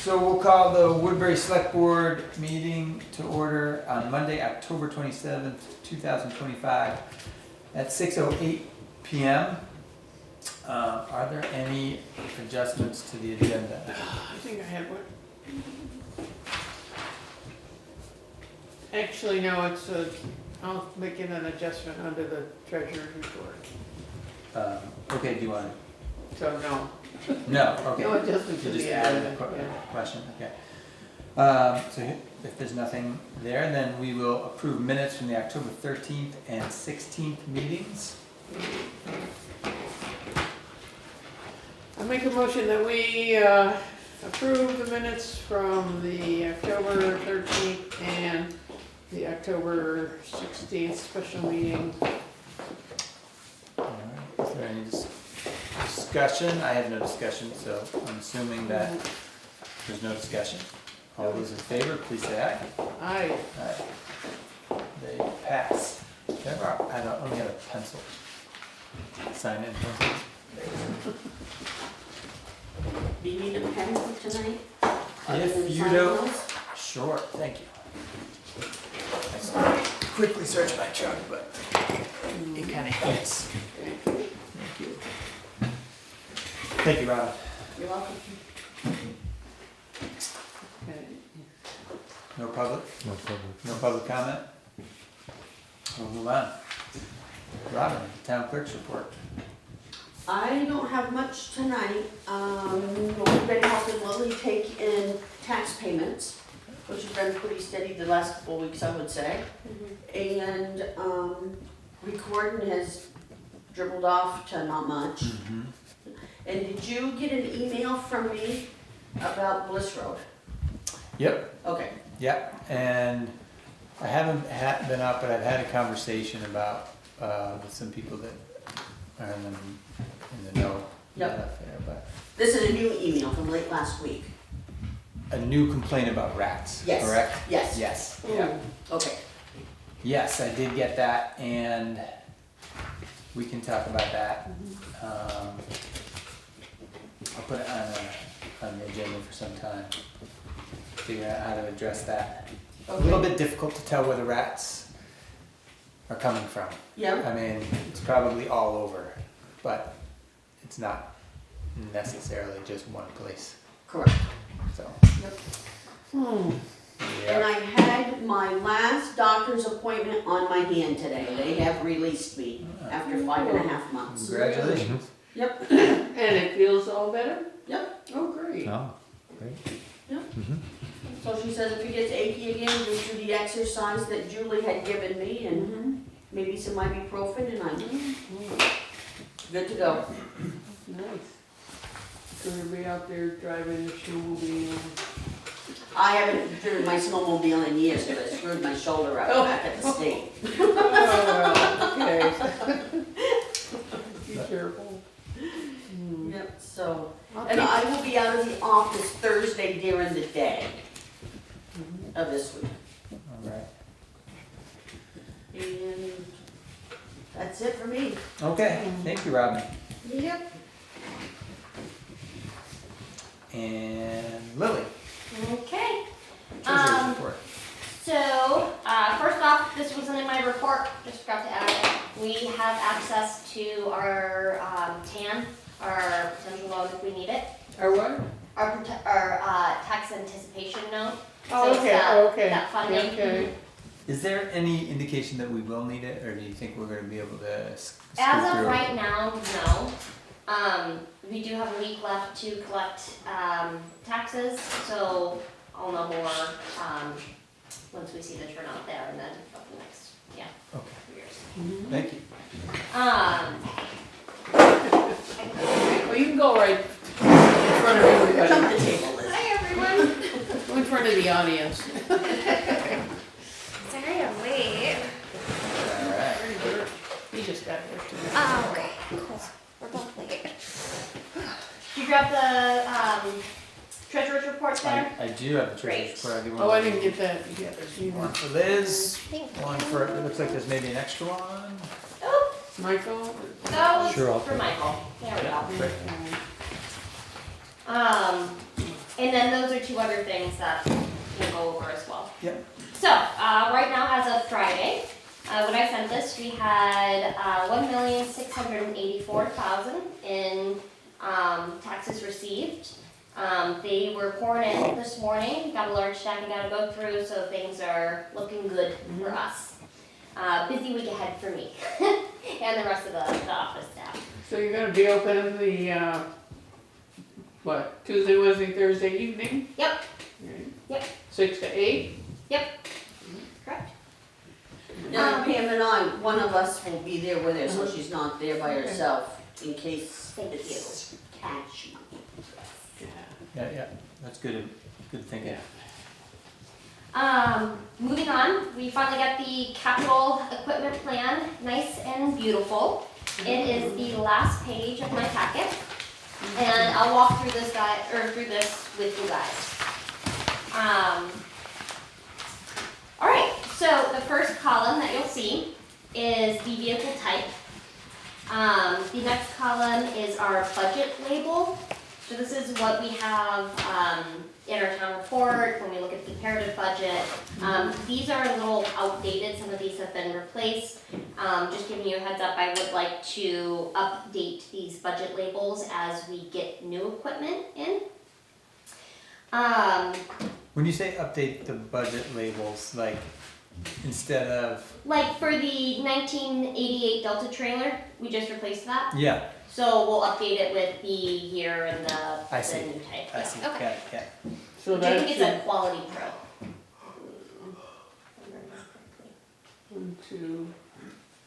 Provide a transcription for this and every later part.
So we'll call the Woodbury Select Board meeting to order on Monday, October 27th, 2025 at 6:08 PM. Are there any adjustments to the agenda? I think I had one. Actually, no, I'll make it an adjustment under the treasurer's report. Okay, do you want So no, to? No, okay. no adjustment to You just the added a agenda. Yeah. question, okay. So if there's nothing there, then we will approve minutes from the October 13th and 16th meetings. I make a motion that we approve the minutes from the October 13th and the October 16th special meeting. All right, is there any discussion? I have no discussion, so I'm assuming that there's no discussion. All those in favor, please say aye. Aye. Aye. They pass. I only have a pencil. Sign in pencil. Do you need a pen for tonight? Other If than you signing don't, those? sure, thank you. I quickly searched my truck, but it kind of hits. Thank you. Thank you, Robin. You're welcome. Okay. No public? No problem. No public comment? We'll move on. Robin, town clerk's report. I don't have much tonight. We've been helping Lily take in tax payments, which has been pretty steady the last couple of weeks, I would say. And recording has dribbled off to not much. And did you get an email from me about Bliss Road? Yep, Okay. yep, and I haven't been out, but I've had a conversation about, with some people that are in the know. Yep. Not there, but This is a new email from late last week. a new complaint about rats, Yes. correct? Yes. Yes, Mm. yeah. Okay. Yes, I did get that, and we can talk about that. I'll put it on the agenda for some time. Figure out how to address that. A little bit difficult to tell where the rats are coming from. Yep. I mean, it's probably all over, but it's not necessarily just one place, Correct. so. And Yeah. I had my last doctor's appointment on my hand today. They have released me after 5.5 months. Congratulations. Yep, And it feels all better? yep. Oh, great. Oh, great. So she says if it gets achy again, due to the exercise that Julie had given me and maybe some ibuprofen and I'm good to go. Nice. Gonna be out there driving the snowmobile. I haven't driven my snowmobile in years because I screwed my shoulder up back at the state. Oh, well, okay. Be careful. Yep, so, I'll and keep- I will be out of the office Thursday during the day of this week. All right. And that's it for me. Okay, thank you, Robin. Yep. And Lily, Okay, treasurer's report. so, first off, this wasn't in my report, just forgot to add it. We have access to our, TAN, our potential loan if we need it, Or what? our tax anticipation note. Oh, So it's okay, that- oh, okay. that funding. Okay. Is there any indication that we will need it, or do you think we're gonna be able to scoot As through of it? right now, no. We do have a week left to collect, taxes, so I'll know more, once we see the turnout there and then up the next, Okay, years. thank you. Well, you can go right in front of everybody. Jump the table, Liz. Hi, everyone. Go in front of the audience. Sorry I'm late. All right. You just got here too. Oh, okay, cool. We're both late. Did you grab the, treasurer's report there? I do have the treasurer's Great. report. I do Oh, want I to- didn't get that yet. One for Liz, Thank one for, it looks like there's maybe an extra one. Oh, Michael? that Sure, I'll was for take it. Michael. There we go. Great. And then those are two other things that we'll go over as well. Yep. So, right now, as of Friday, when I sent this, we had, 1,684,000 in, taxes received. They were pouring in this morning, got a large stack we gotta go through, so things are looking good for us. Busy week ahead for me and the rest of the office staff. So you're gonna be open the, Tuesday, Wednesday, Thursday evening? Yep. Right. Yep. 6 to 8? Correct? Now Pam and I, one of us will be there with her, so she's not there by herself, in case Thank it's catchy. Yeah, that's good thinking. Moving on, we finally got the capital equipment plan, nice and beautiful. It is the last page of my packet, and I'll walk through this with you guys. All right, so the first column that you'll see is the vehicle type. The next column is our budget label. So this is what we have in our town report when we look at the comparative budget. These are a little outdated, some of these have been replaced. Just giving you a heads up, I would like to update these budget labels as we get new equipment in. When you say update the budget labels, like instead of, Like for the 1988 Delta trailer, we just replaced that. yeah, So we'll update it with the year and I the see. new type. I Yeah. see, Okay. got it. So Which I think that's is a quality pro. 1, 2,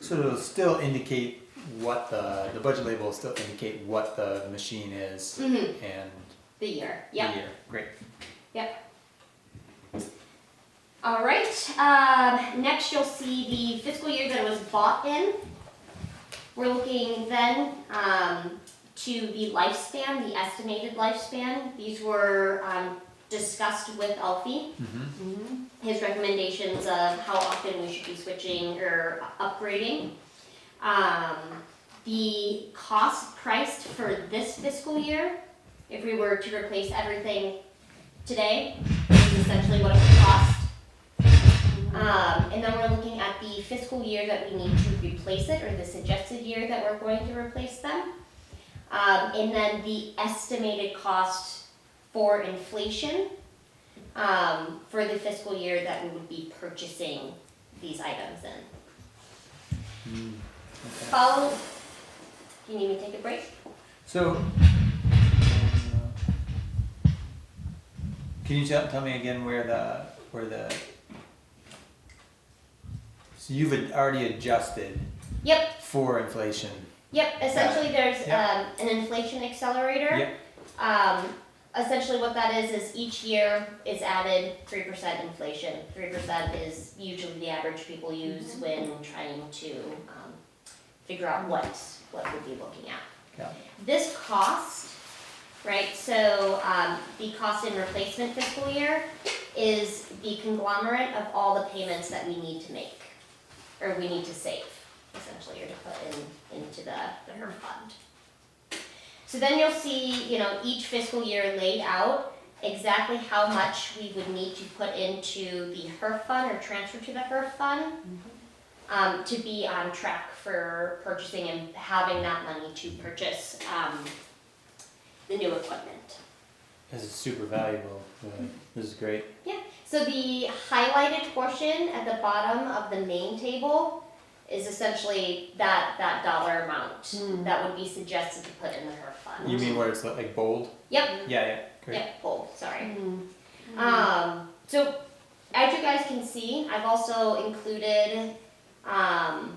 So it'll still indicate what the budget label will still indicate what the machine is Mm-hmm. and The year. the Yep. year. Great. All right. Next, you'll see the fiscal year that it was bought in. We're looking then to the lifespan, the estimated lifspan. These were discussed with Alfie. Mm-hmm. His recommendations of how often we should be switching or upgrading. The cost priced for this fiscal year, if we were to replace everything today, is essentially what it would cost. And then we're looking at the fiscal year that we need to replace it, or the suggested year that we're going to replace them. And then the estimated cost for inflation, for the fiscal year that we would be purchasing these items in. Okay. Follow, do you need me to take a break? So, can you tell me again where the, so you've already adjusted Yep, for inflation? yep, essentially there's Yep. an inflation accelerator. Yep. Essentially what that is each year is added 3% inflation. 3% is usually the average people use when trying to figure out what we'd be looking at. Yeah. This cost, right, so the cost in replacement fiscal year is the conglomerate of all the payments that we need to make, or we need to save, essentially, or to put into the HERF fund. So then you'll see, each fiscal year laid out exactly how much we would need to put into the HERF fund or transfer to the HERF fund to be on track for purchasing and having that money to purchase the new equipment. This is super valuable. This is great. So the highlighted portion at the bottom of the main table is essentially that dollar amount that would be suggested to put in the HERF fund. You mean where it's like bold? Yep. Yeah, great. Yep, bold, sorry. Mm. So as you guys can see, I've also included how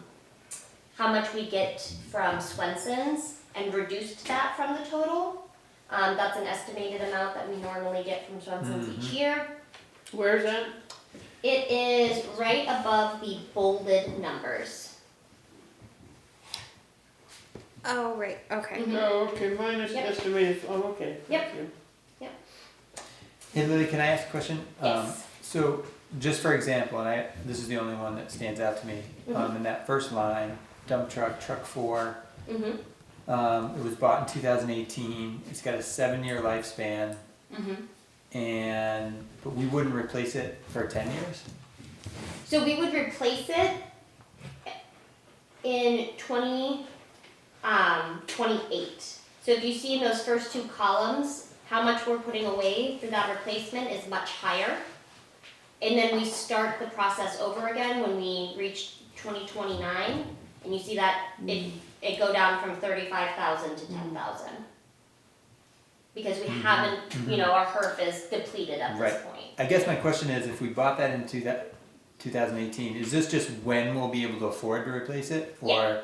much we get from Swenson's and reduced that from the total. That's an estimated amount that we normally get from Swenson's each year. Where's that? It is right above the bolded numbers. Oh, right, okay. Mhm. Oh, okay, minus Yep. estimated, okay. Yep. Thank you. Hey Lily, can I ask a question? Yes. So, just for example, and this is the only one that stands out to me, in that first line, dump truck, truck 4, Mm-hmm, it was bought in 2018, it's got a 7-year lifespan. mm-hmm. but we wouldn't replace it for 10 years? So we would replace it in 28. So if you see in those first two columns, how much we're putting away for that replacement is much higher. And then we start the process over again when we reach 2029, and you see that it go down from 35,000 to 10,000. Because we haven't, our HERF is depleted at this point. I guess my question is, if we bought that in 2018, is this just when we'll be able to afford to replace it? Or, Yeah.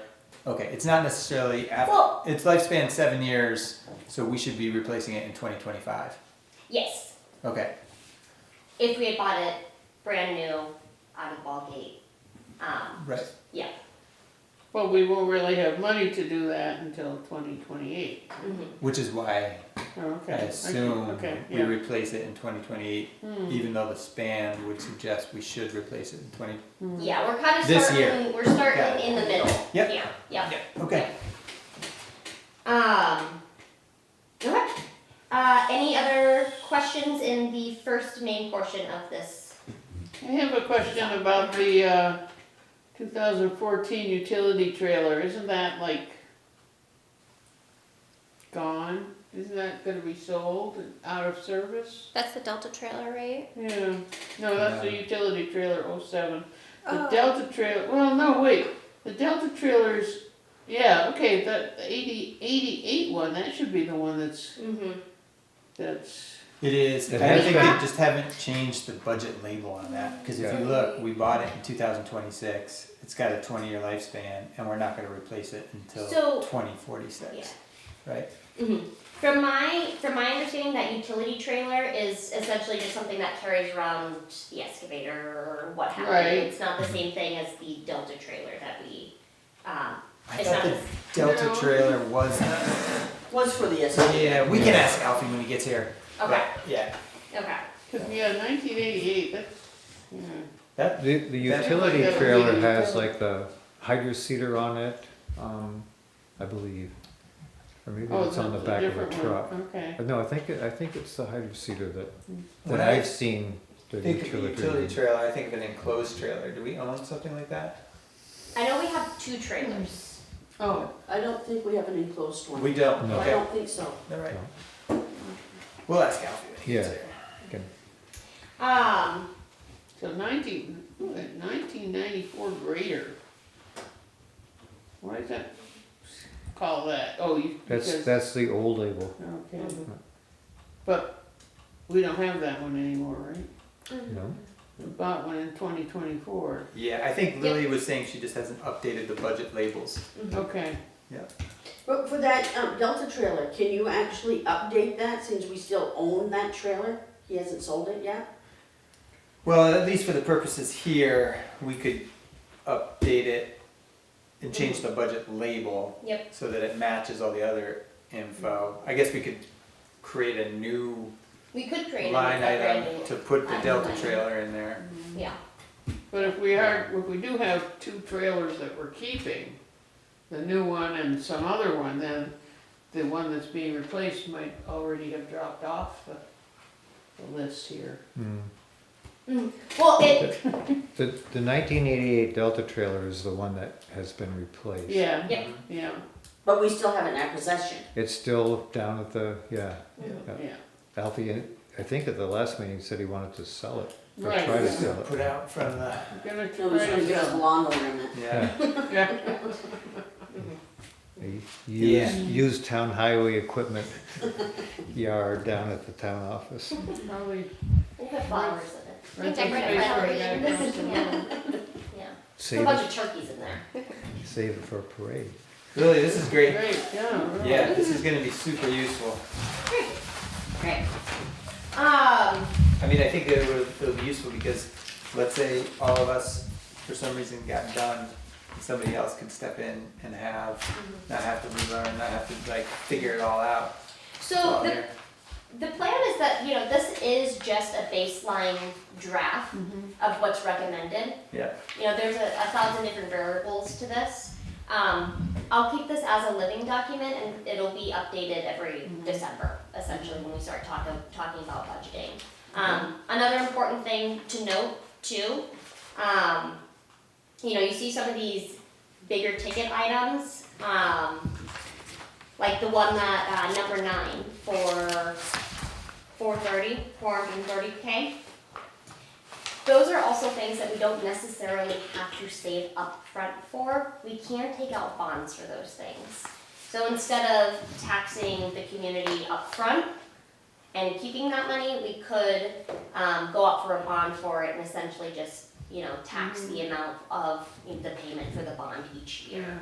okay, it's not necessarily, Well- its lifespan 7 years, so we should be replacing it in 2025. Yes, Okay, if we had bought it brand new, out of ball gate. right. Yeah. Well, we won't really have money to do that until 2028. Which is why Oh, okay. I assume Okay, we yeah. replace it in 2028, even though the span would suggest we should replace it in 20. Yeah, we're kind of This starting, year. we're starting Got it. in the middle Yep. here. Yep. Okay. Okay. Any other questions in the first main portion of this? I have a question about the 2014 utility trailer. Isn't that like gone? Isn't that gonna be sold and out of service? That's the Delta trailer, right? Yeah, no, that's the No. utility trailer 07. The Oh. Delta trailer, well, no, wait, the Delta trailers, yeah, okay, the 88 one, that should be the one that's, It is. It I has think been. they just haven't changed the budget label on that. Because if you look, we bought it in 2026. It's got a 20-year lifespan, and we're not going to replace it until So- 2046. Right? From my understanding, that utility trailer is essentially just something that carries around the excavator or what have you. Right. It's not the same thing as the Delta trailer that we, I it's thought not the the, Delta No. trailer was. Was for the SUV. Yeah, we can ask Alfie when he gets here. okay, Yeah. okay. cause yeah, 1988, that's, yeah. That. The That- utility Like a trailer really has utility- like the hydro seater on it, I believe. Or maybe Oh, it's on the that's a back of a different truck. one, okay. No, I think it's the hydro seater When that I I've seen. The think of a utility utility trailer, I think of an enclosed trailer. Do we own something like that? I know we have 2 trailers. Oh, I don't think we have an enclosed one. We don't. No. I Okay. don't think so. All right. We'll ask Alfie when he gets Yeah. here. so 1994 grader. Why is that, call that, oh, you, because, That's the old label. okay. But we don't have that one anymore, right? No? We bought one in 2024. Yeah, I think Lily was saying she just hasn't updated the budget labels. Okay. But for that Delta trailer, can you actually update that since we still own that trailer? He hasn't sold it yet? Well, at least for the purposes here, we could update it and change the budget label. Yep. So that it matches all the other info. I guess we could create a new We could create a line brand item new, to put the line Delta item. trailer in there. yeah. But if we do have 2 trailers that we're keeping, the new one and some other one, then the one that's being replaced might already have dropped off the list here. Well, it, The 1988 Delta trailer is the one that has been replaced. Yeah, Yep. yeah, But we still have it in our possession. It's still down at the, yeah. yeah. Alfie, I think at the last meeting said he wanted to sell it. Or Right. try to Just sell it. put out in front of the, I'm gonna No, he's try gonna to give us a sell. lawnmower in it. yeah. Yeah. Used town highway equipment yard down at the town office. Probably we'll put flowers in it. rent Get some rid of space that. for a guy across the road. Yeah. Put a Save bunch it, of turkeys in there. save it for a parade. Really, this is great. Great, yeah. really. Yeah, this is gonna be super useful. Great. I mean, I think it'll be useful because, let's say all of us, for some reason, got done, and somebody else could step in and not have to relearn, not have to like figure it all out. It's all So there. the plan is that, this is just a baseline draft of what's recommended. Yeah. There's 1,000 different variables to this. I'll keep this as a living document and it'll be updated every December, essentially, when we start talking about budgeting. Another important thing to note too, you see some of these bigger ticket items, like the one that, number 9 for 430K. Those are also things that we don't necessarily have to save up front for. We can take out bonds for those things. So instead of taxing the community up front and keeping that money, we could go up for a bond for it and essentially just, tax the amount of the payment for the bond each year. Yeah.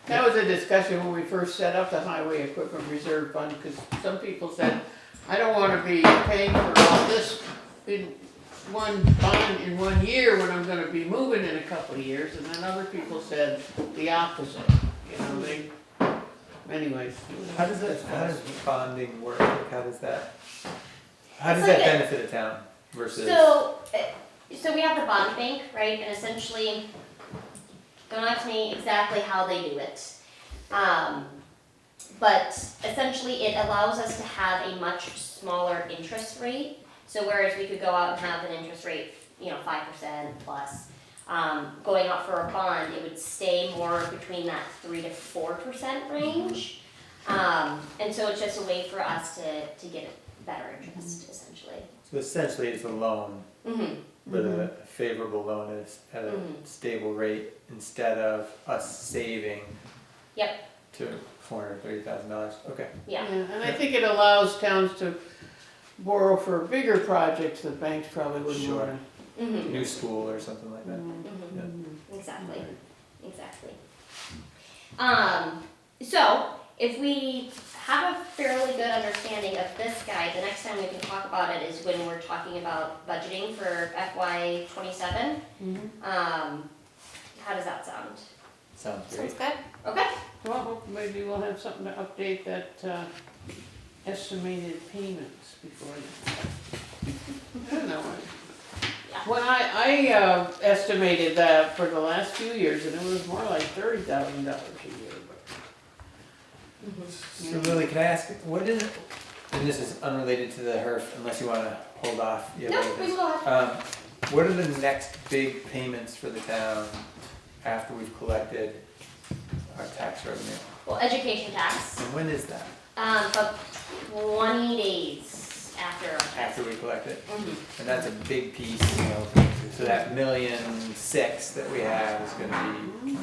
That was a discussion when we first set up the Highway Equipment Reserve Fund, because some people said, I don't wanna be paying for all this in one bond in 1 year when I'm gonna be moving in a couple of years, and then other people said the opposite, anyways. How does bonding work? Like, how does that It's like benefit a town versus? So we have the bond bank, right, and essentially, don't ask me exactly how they do it. But essentially it allows us to have a much smaller interest rate. So whereas we could go out and have an interest rate, 5% plus, going out for a bond, it would stay more between that 3 to 4% range. And so it's just a way for us to get better interest, essentially. So essentially it's a loan, but a favorable loan is at a stable rate instead of us saving. Yep. To $430,000. Okay. Yeah. And I think it allows towns to borrow for bigger projects that banks probably wouldn't Sure. wanna. New school or something like that. Exactly. So if we have a fairly good understanding of this guide, the next time we can talk about it is when we're talking about budgeting for FY27. How does that sound? Sounds Sounds great. good. Okay. Well, maybe we'll have something to update that, estimated payments before then. I don't know. Yeah. When I estimated that for the last few years, and it was more like $30,000 a year, So Lily, can I ask, what is it, and this is unrelated to the HERF, unless you wanna hold off. You have No, other we things. will have. What are the next big payments for the town after we've collected our tax revenue? Well, education tax, And when is that? about 20 days after. We collect it? Mhm. And that's a big piece, so that $1.6 million that we have is gonna be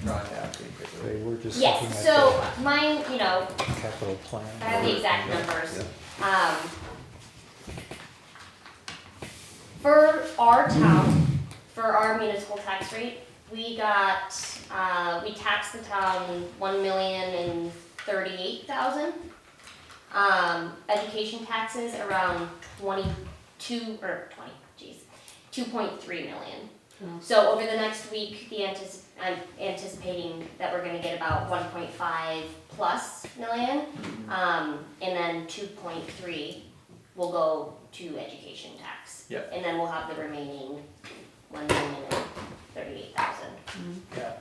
drawn down pretty quickly. They were just looking Yes, at so mine, the capital plan. I have the exact numbers. For our town, for our municipal tax rate, we taxed the town $1,038,000. Education taxes around 2.3 million. So over the next week, I'm anticipating that we're gonna get about 1.5 plus million, and then 2.3 will go to education tax. Yep. And then we'll have the remaining 1,038,000. Yeah,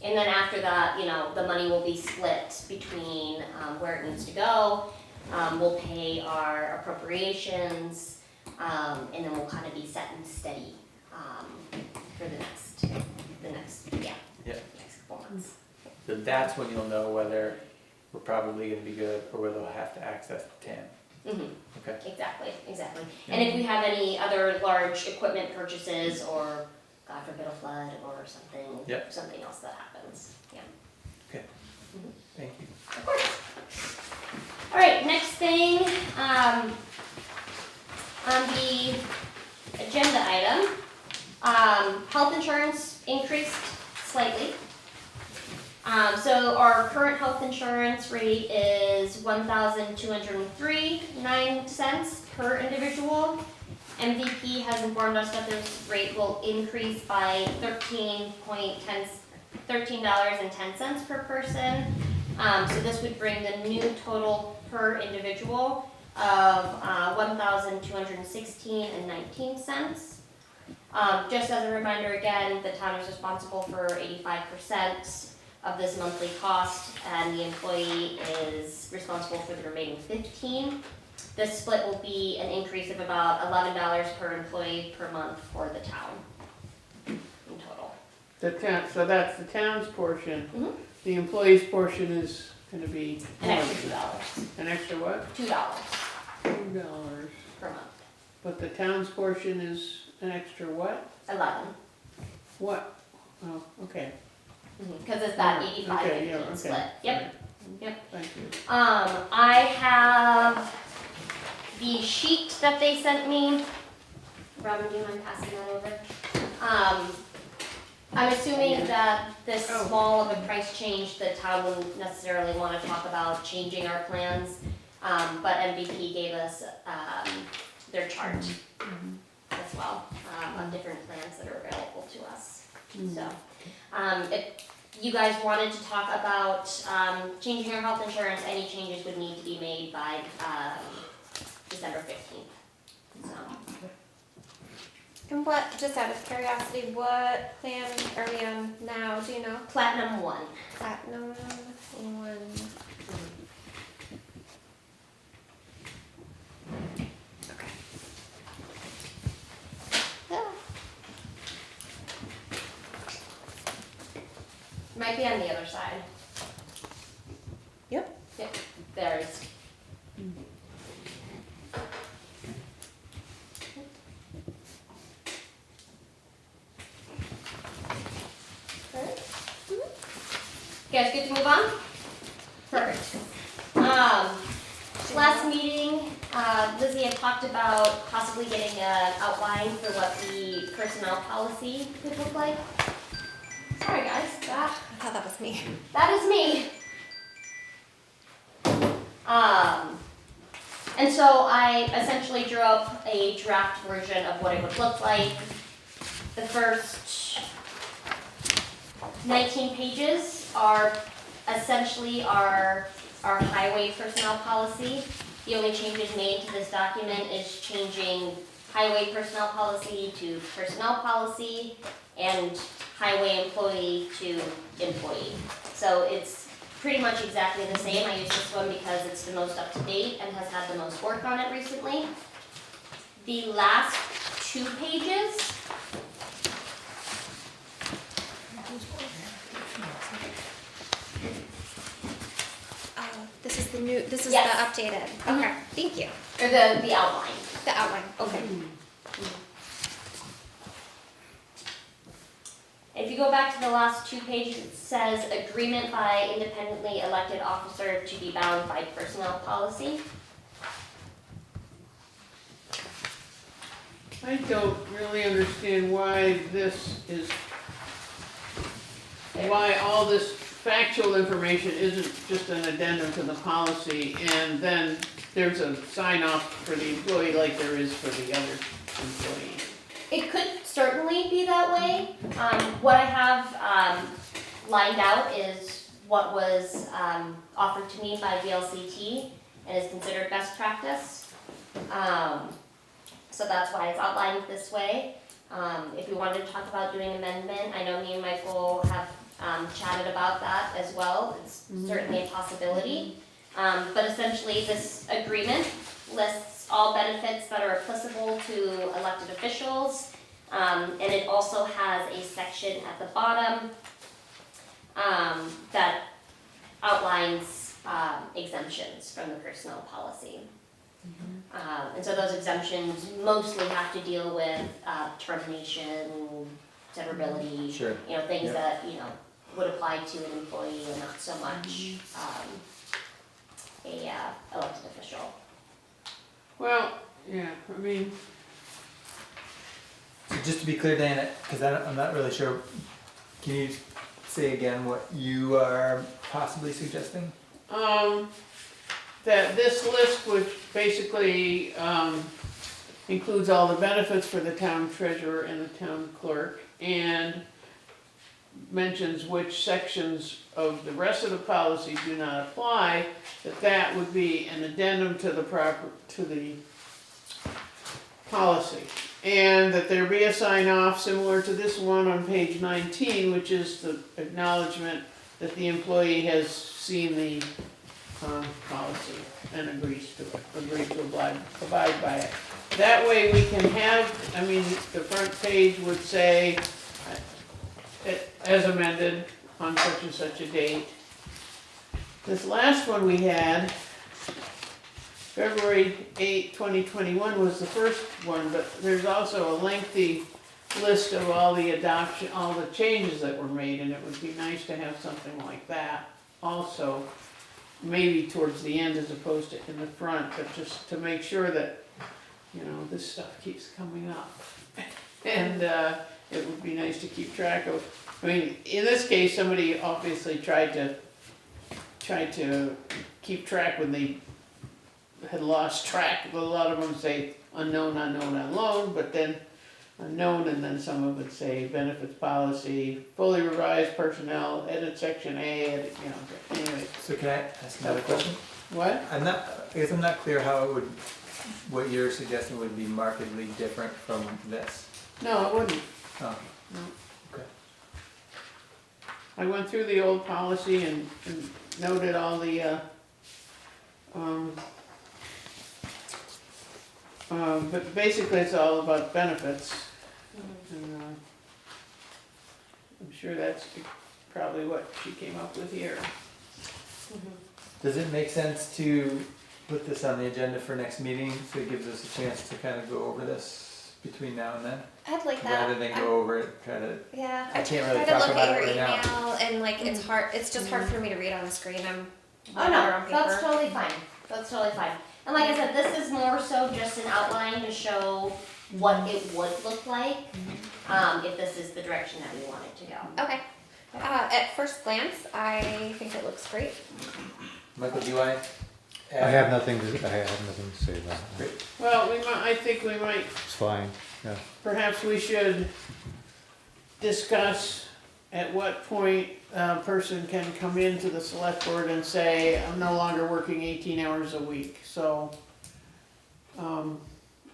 And then after that, the money will be split between where it needs to go. We'll pay our appropriations, and then we'll kind of be set and steady for the next couple months. so that's when you'll know whether we're probably gonna be good or whether we'll have to access the TAM. Okay. Exactly. And if we have any other large equipment purchases or, God forbid, a flood or something, Yep. something else that happens, yeah. Thank you. Of course. All right, next thing, on the agenda item, health insurance increased slightly. So our current health insurance rate is $1,203.09 per individual. MVP has informed us that this rate will increase by $13.10 per person. So this would bring the new total per individual of $1,216.19. Just as a reminder again, the town is responsible for 85% of this monthly cost, and the employee is responsible for the remaining 15. This split will be an increase of about $11 per employee per month for the town in total. The town, so that's the town's portion. Mhm. The employee's portion is gonna be An extra $2. an extra what? $2 $2. per month. But the town's portion is an extra what? 11. What? Oh, okay. Because it's that Okay, 85-15 yeah, okay. split. Yep. Yep. Thank you. I have the sheet that they sent me. Robin, do you mind passing that over? I'm assuming that this Oh. small of a price change, the town wouldn't necessarily want to talk about changing our plans. But MVP gave us their chart as well of different plans that are available to us. So, if you guys wanted to talk about changing your health insurance, any changes would need to be made by December 15th. So, And what, just out of curiosity, what plan are we on now? Do you know? Platinum 1. Platinum one. Okay. Yeah. Might be on the other side. Yep. Yep, there's. Alright. You guys good to move on? Perfect. Last meeting, Lizzie had talked about possibly getting an outline for what the personnel policy would look like. Sorry guys, I thought that was me. that is me. And so I essentially drew up a draft version of what it would look like. The first 19 pages are essentially our highway personnel policy. The only changes made to this document is changing highway personnel policy to personnel policy and highway employee to employee. So it's pretty much exactly the same. I use this one because it's the most up to date and has had the most work on it recently. The last 2 pages This is the new, this is Yes. the updated. Okay, thank you. are the outline. The outline, okay. If you go back to the last 2 pages, it says agreement by independently elected officer to be bound by personnel policy. I don't really understand why this is, why all this factual information isn't just an addendum to the policy and then there's a sign off for the employee like there is for the other employee. It could certainly be that way. What I have lined out is what was offered to me by VLCT and is considered best practice. So that's why it's outlined this way. If we wanted to talk about doing amendment, I know me and Michael have chatted about that as well. It's certainly a possibility. But essentially this agreement lists all benefits that are applicable to elected officials. And it also has a section at the bottom that outlines exemptions from the personnel policy. And so those exemptions mostly have to deal with termination, severability, Sure. Things Yep. that, would apply to an employee and not so much a elected official. Well, yeah, I mean, So just to be clear, Diana, because I'm not really sure, can you say again what you are possibly suggesting? that this list, which basically includes all the benefits for the town treasurer and the town clerk, and mentions which sections of the rest of the policy do not apply, that would be an addendum to the policy. And that there be a sign off similar to this one on page 19, which is the acknowledgement that the employee has seen the, policy and agreed to abide by it. That way we can have, I mean, the front page would say, as amended on such and such a date. This last one we had, February 8, 2021 was the first one, but there's also a lengthy list of all the adoption, all the changes that were made, and it would be nice to have something like that also, maybe towards the end as opposed to in the front, but just to make sure that, you know, this stuff keeps coming up. And it would be nice to keep track of. I mean, in this case, somebody obviously tried to keep track when they had lost track. A lot of them say unknown, unknown, unknown, but then unknown, and then some of it say benefits policy, fully revised personnel, edit section A, edit, you know, anyway. So can I ask another question? What? I guess I'm not clear how it would, what you're suggesting would be markedly different from this. No, it wouldn't. Oh, No. okay. I went through the old policy and noted all the, but basically it's all about benefits. And, I'm sure that's probably what she came up with here. Does it make sense to put this on the agenda for next meeting, so it gives us a chance to kind of go over this between now and then? I'd like that. Rather than go over it, try to, Yeah, I can't really tried to talk look about at it your right now. email and like it's hard. It's just hard for me to read on the screen. I'm Oh better no, on that's paper. totally fine, that's totally fine. And like I said, this is more so just an outline to show what it would look like, if this is the direction that we want it to go. Okay. At first glance, I think it looks great. Michael, do you want to? I have nothing to say about it. Great. Well, I think we might, It's fine, yeah. perhaps we should discuss at what point a person can come into the select board and say, I'm no longer working 18 hours a week, so,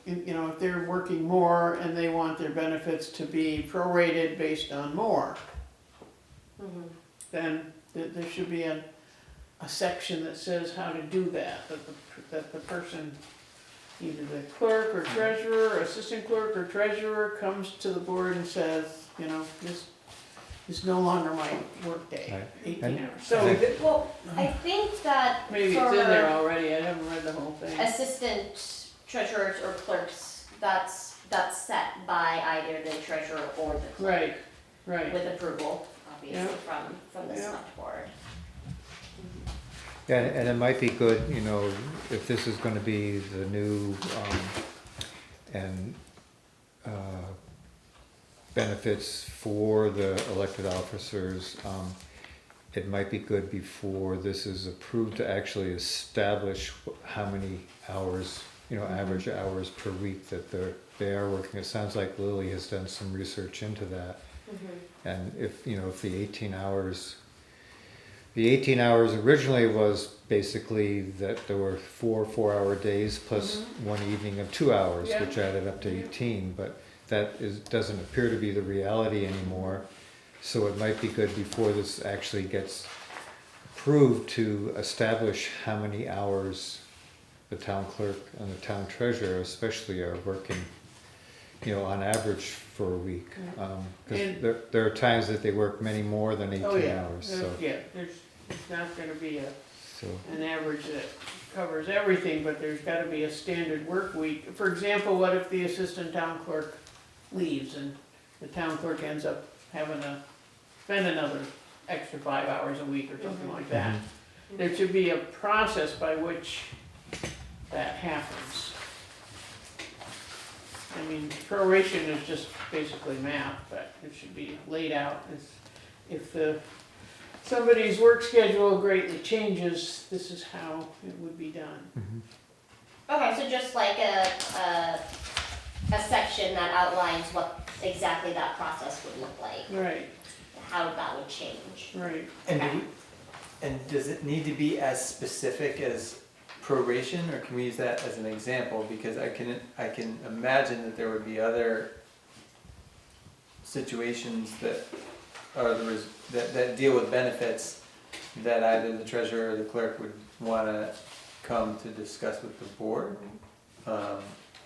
you know, if they're working more and they want their benefits to be prorated based on more, then there should be a section that says how to do that, that the person, either the clerk or treasurer, or assistant clerk or treasurer comes to the board and says, you know, this is no longer my work day, Right. 18 And- hours. So Well, I think that maybe it's in there already, I haven't read the whole thing. assistant treasurers or clerks, that's set by either the treasurer or the clerk. Right, With approval, obviously, Yeah. from the Yeah. select board. Yeah, and it might be good, you know, if this is gonna be the new, and, benefits for the elected officers, it might be good before this is approved to actually establish how many hours, you know, average hours per week that they are working. It sounds like Lily has done some research into that. And if, you know, if the 18 hours originally was basically that there were 4 4-hour days plus one evening of 2 hours, Yeah. which added up to 18, but that doesn't appear to be the reality anymore. So it might be good before this actually gets approved to establish how many hours the town clerk and the town treasurer especially are working, you know, on average for a week. Because And- there are times that they work many more than 18 oh yeah, hours, so. yeah, there's not gonna be So, an average that covers everything, but there's gotta be a standard work week. For example, what if the assistant town clerk leaves and the town clerk ends up having to spend another extra 5 hours a week or something like that? There should be a process by which that happens. I mean, proration is just basically math, but it should be laid out as if somebody's work schedule greatly changes, this is how it would be done. Okay, so just like a section that outlines what exactly that process would look like, Right, how that would change. right. And does it need to be as specific as proration, or can we use that as an example? Because I can imagine that there would be other situations that or that deal with benefits that either the treasurer or the clerk would wanna come to discuss with the board.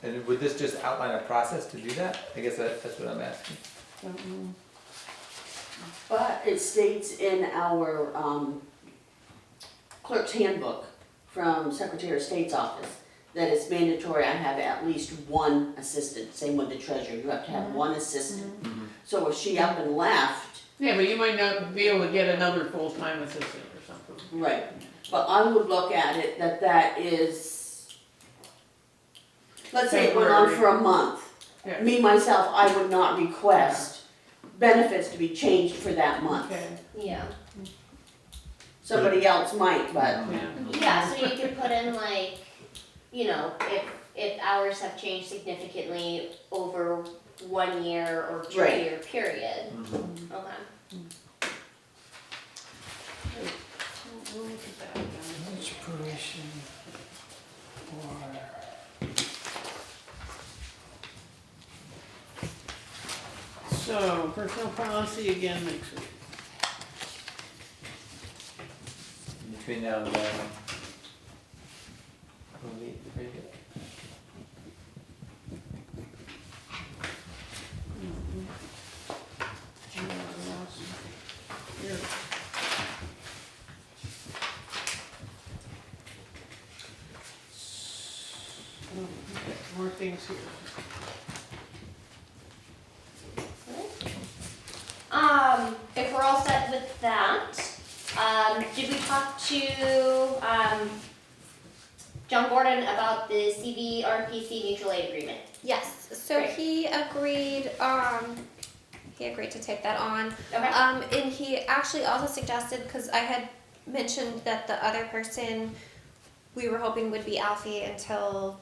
And would this just outline a process to do that? I guess that's what I'm asking. But it states in our clerk's handbook from Secretary of State's office that it's mandatory I have at least one assistant, same with the treasurer, you have to have one assistant. So if she up and left, Yeah, but you might not be able to get another full-time assistant or something. right, but I would look at it that is, let's say it went on for a month. Yeah. Me, myself, I would not request benefits to be changed for that month. Okay, Yeah. Somebody else might, but, yeah. Yeah, so you could put in like, you know, if hours have changed significantly over 1 year or 2 Right. year period. Okay. We'll look at that again. Which probation or... So, personnel policy again next week. Between now and then. We'll meet pretty good. Here. Oh, okay, more things here. If we're all set with that, did we talk to, John Gordon about the CVRPC mutual aid agreement? Yes, so Great. he agreed to take that on. Okay. And he actually also suggested, because I had mentioned that the other person we were hoping would be Alfie until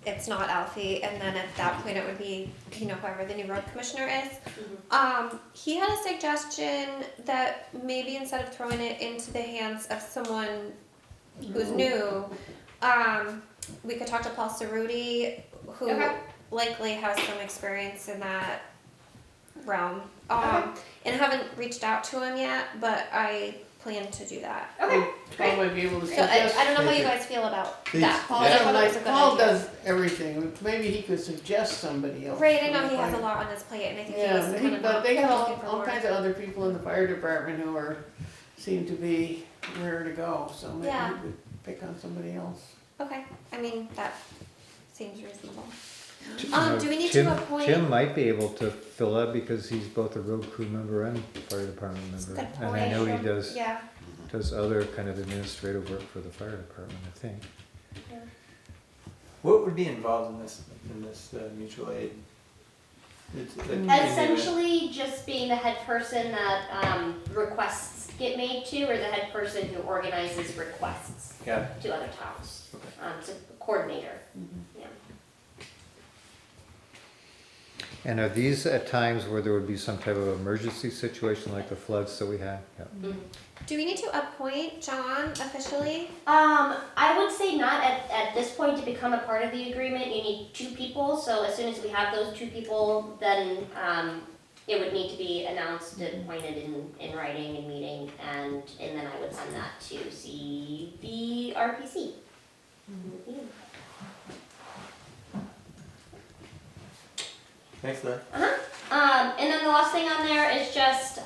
it's not Alfie, and then at that point it would be, whoever the new road commissioner is. He had a suggestion that maybe instead of throwing it into the hands of someone who's new, we could talk to Paul Cerruti, who Okay. likely has some experience in that realm. Okay. And I haven't reached out to him yet, but I plan to do that. Okay, Paul might be able to So suggest. I don't know how you guys feel about Please. that, Paul. Yeah. I thought it was a good Paul idea. does everything, maybe he could suggest somebody else. Right, I know he has a lot on his plate, and I think he was Yeah, kind of but not they have looking for all more. kinds of other people in the fire department who seem to be rare to go, so maybe Yeah. we could pick on somebody else. Okay, I mean, that seems reasonable. You know, Do we need Tim- to appoint? Tim might be able to fill that because he's both a road crew member and fire department That's a member. good And I know he point. does Yeah, other kind of administrative work for the fire department, I think. What would be involved in this mutual aid? It's essentially just being the head person that, requests get made to, or the head person who organizes requests Got it. to other towns. Okay. It's a coordinator, yeah. And are these at times where there would be some type of emergency situation like the floods that we had? Yeah. do we need to appoint John officially? I would say not at this point to become a part of the agreement. You need 2 people, so as soon as we have those 2 people, then it would need to be announced and appointed in writing and meeting, and then I would send that to CVRPC. Thanks, Larry. And then the last thing on there is just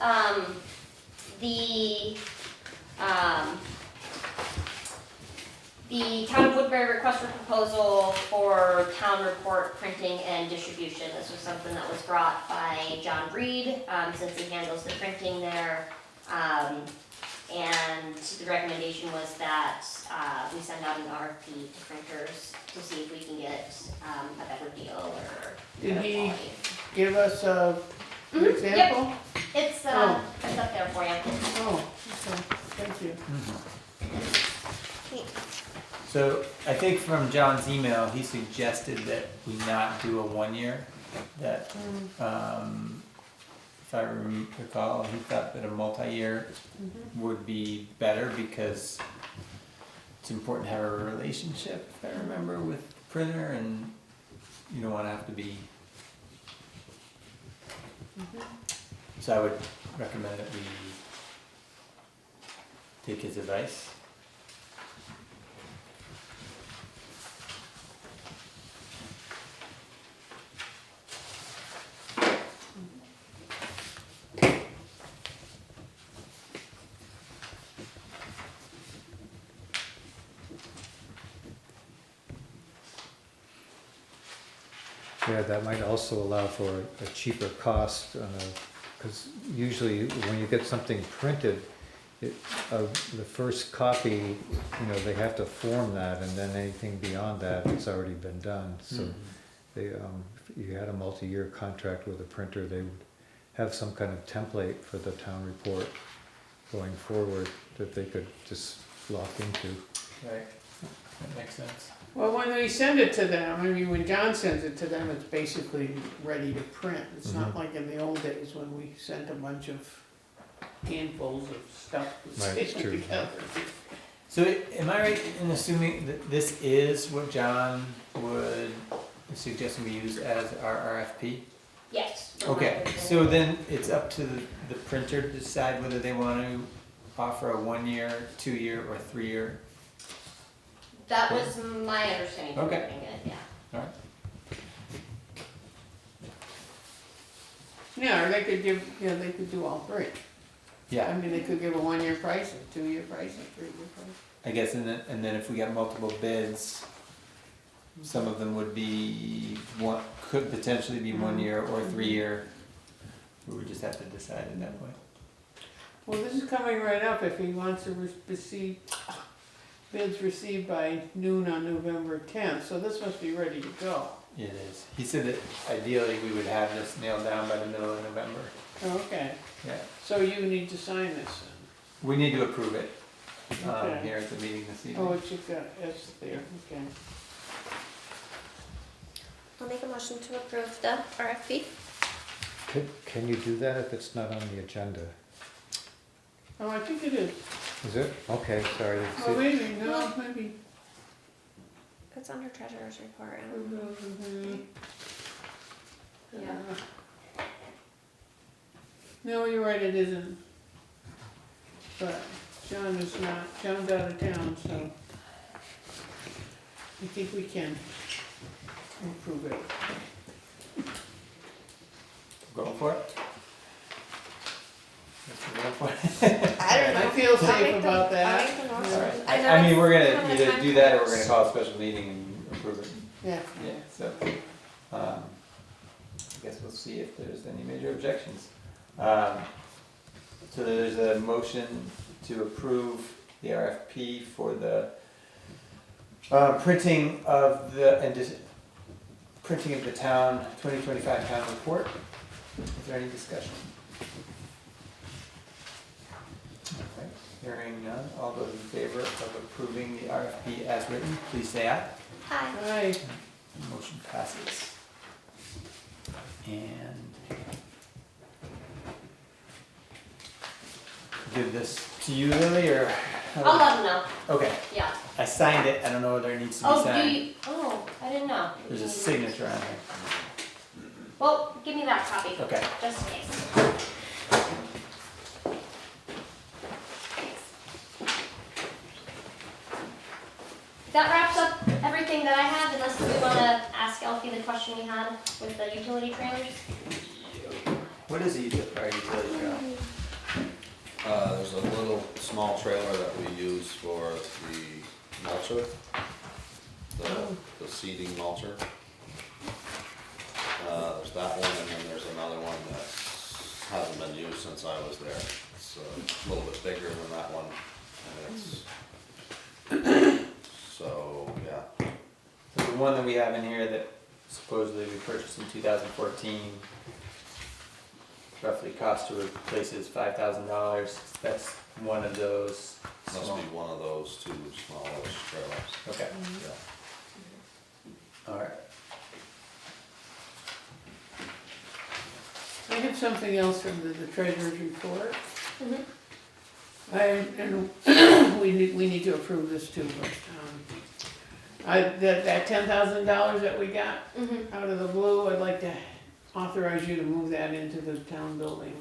the town of Woodbury request for proposal for town report printing and distribution. This was something that was brought by John Reed, since he handles the printing there. And the recommendation was that we send out an RFP to printers to see if we can get a better deal or Did better he quality. give us an Mhm, yep. example? It's Oh. it's up there for you. Oh, okay, thank you. So I think from John's email, he suggested that we not do a 1 year, that, if I recall, he thought that a multi-year would be better because it's important to have a relationship, if I remember, with the printer, and you don't wanna have to be. So I would recommend that we take his advice. Yeah, that might also allow for a cheaper cost because usually when you get something printed, the first copy, they have to form that, and then anything beyond that, it's already been done. So they, if you had a multi-year contract with a printer, they would have some kind of template for the town report going forward that they could just lock into. Right, that makes sense. Well, when we send it to them, I mean, when John sends it to them, it's basically ready to print. It's not like in the old days when we sent a bunch of handfuls of stuff Right, it's true. together. So am I right in assuming that this is what John would suggest we use as our RFP? Yes. Okay, so then it's up to the printer to decide whether they want to offer a 1 year, 2 year, or 3 year. That was my understanding from Okay. reading it, yeah. Alright, Yeah, or they could give, they could do all three. I yeah, mean, they could give a 1 year price, a 2 year price, a 3 year price. I guess, and then if we got multiple bids, some of them would be, could potentially be 1 year or 3 year. We would just have to decide at that point. Well, this is coming right up if he wants to receive, bids received by noon on November 10th, so this must be ready to go. It is. He said that ideally we would have this nailed down by the middle of November. Okay, Yeah. so you need to sign this then. We need to approve it, Okay. here at the meeting this evening. Oh, it's got, it's there, okay. I'll make a motion to approve the RFP. Can you do that if it's not on the agenda? Oh, I think it is. Is it? Okay, sorry. I didn't see Oh, it. maybe, no, maybe. It's under treasurer's report. Yeah. No, you're right, it isn't. But John is not, John's out of town, so I think we can improve it. Going for it? Yes, we're going for it. I don't know. I feel I'll safe make the- about that. I'll make the motion. Alright. I know I mean, it's we're kind gonna of either time do that or we're crunch. gonna call a special meeting and approve it. Yeah. Yeah, so, I guess we'll see if there's any major objections. So there's a motion to approve the RFP for the printing of the town 2025 town report. Is there any discussion? Okay, hearing none, all those in favor of approving the RFP as written, please say aye. Hi. Aye. Motion passes. And give this to you, Lily, or? I'll let them know, Okay, yeah. I signed it, I don't know whether it needs to be Oh, do signed. you, oh, I didn't know. There's a signature on there. Well, give me that copy, Okay, just in case. That wraps up everything that I have, unless we wanna ask Elfie the question we had with the utility trailers. what is our utility trailer? There's a little small trailer that we use for the mulcher, the seeding mulcher. There's that one, and then there's another one that hasn't been used since I was there. It's a little bit bigger than that one, and it's, so, yeah. So the one that we have in here that supposedly we purchased in 2014, roughly cost to replace is $5,000. That's one of those. Must small- be one of those two smallish trailers, Okay, yeah. all right. I have something else from the treasurer's report. Mhm. And we need to approve this too, but, that $10,000 that we got Mm-hmm. out of the blue, I'd like to authorize you to move that into the town building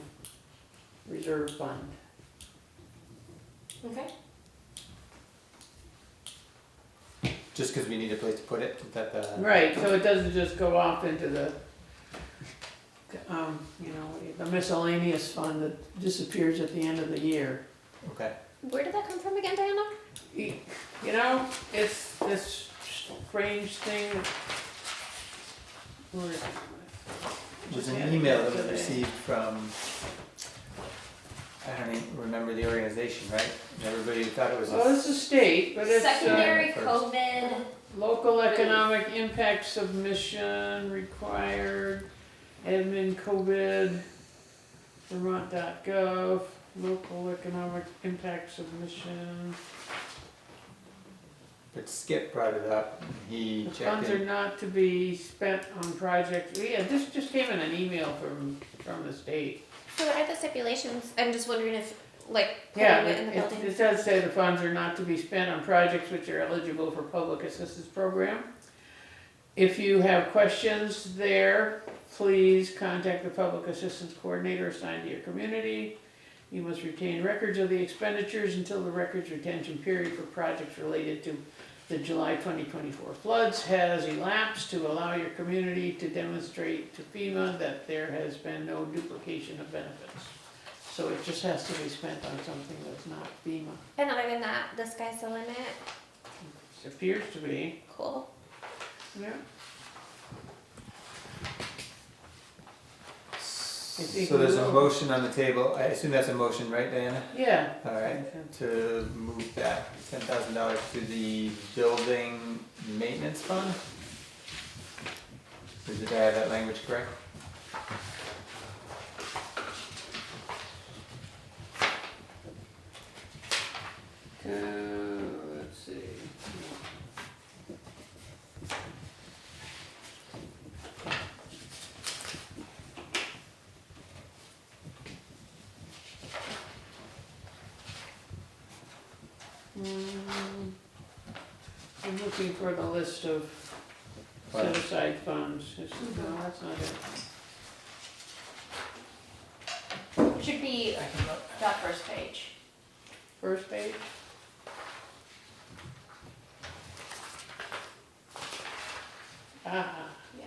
reserve fund. Okay. Just because we need a place to put it, is that the? Right, so it doesn't just go off into the, the miscellaneous fund that disappears at the end of the year. Okay, Where did that come from again, Diana? It's this strange thing. Where is it? it was Just an had it email that was yesterday. received from, I don't even remember the organization, right? And everybody thought it was. Well, it's a state, but it's, Secondary first. COVID, local economic impact submission required, admin COVID, Vermont.gov, local economic impact submission. But Skip brought it up, and he The checked funds are in. not to be spent on projects, yeah, this just came in an email from the state. So what are the stipulations? I'm just wondering if, like, putting Yeah, it in the building. it does say the funds are not to be spent on projects which are eligible for public assistance program. If you have questions there, please contact the public assistance coordinator assigned to your community. You must retain records of the expenditures until the records retention period for projects related to the July 2024 floods has elapsed to allow your community to demonstrate to FEMA that there has been no duplication of benefits. So it just has to be spent on something that's not FEMA. And other than that, the sky's the limit. It appears to be, Cool. yeah. think So there's we a will. motion on the table, I assume that's a motion, right, Diana? Yeah. All right, to move that $10,000 to the building maintenance fund? Or did I have that language correct? Let's see. I'm looking for the list of set aside funds. No, that's not it. should be I can look. that first page. First page? Ah, Yeah.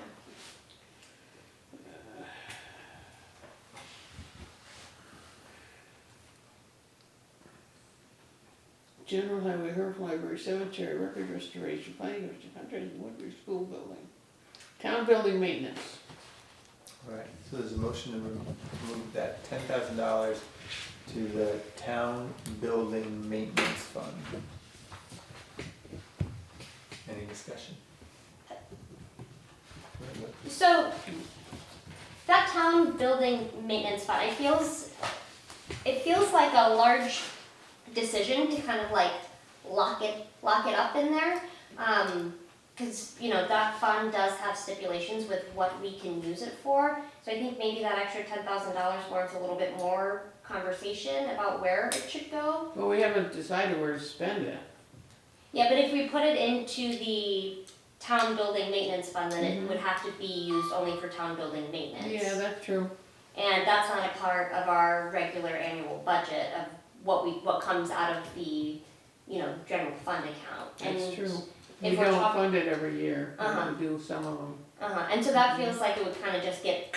General Highway, Herb Library, Cemetery, Record Restoration, Planning Commission, Contractors, Woodbury School Building. Town Building Maintenance. All right, so there's a motion to move that $10,000 to the town building maintenance fund. Any discussion? So, that town building maintenance fund, it feels like a large decision to kind of like lock it up in there. Cause that fund does have stipulations with what we can use it for. So I think maybe that extra $10,000 warrants a little bit more conversation about where it should go. Well, we haven't decided where to spend it. Yeah, but if we put it into the town building maintenance fund, then it would have to be used only for town building maintenance. Yeah, that's true. And that's not a part of our regular annual budget of what comes out of the, general fund account. That's And true. if We we're don't talking- fund it every year. Uh-huh. We do some of them. And so that feels like it would kind of just get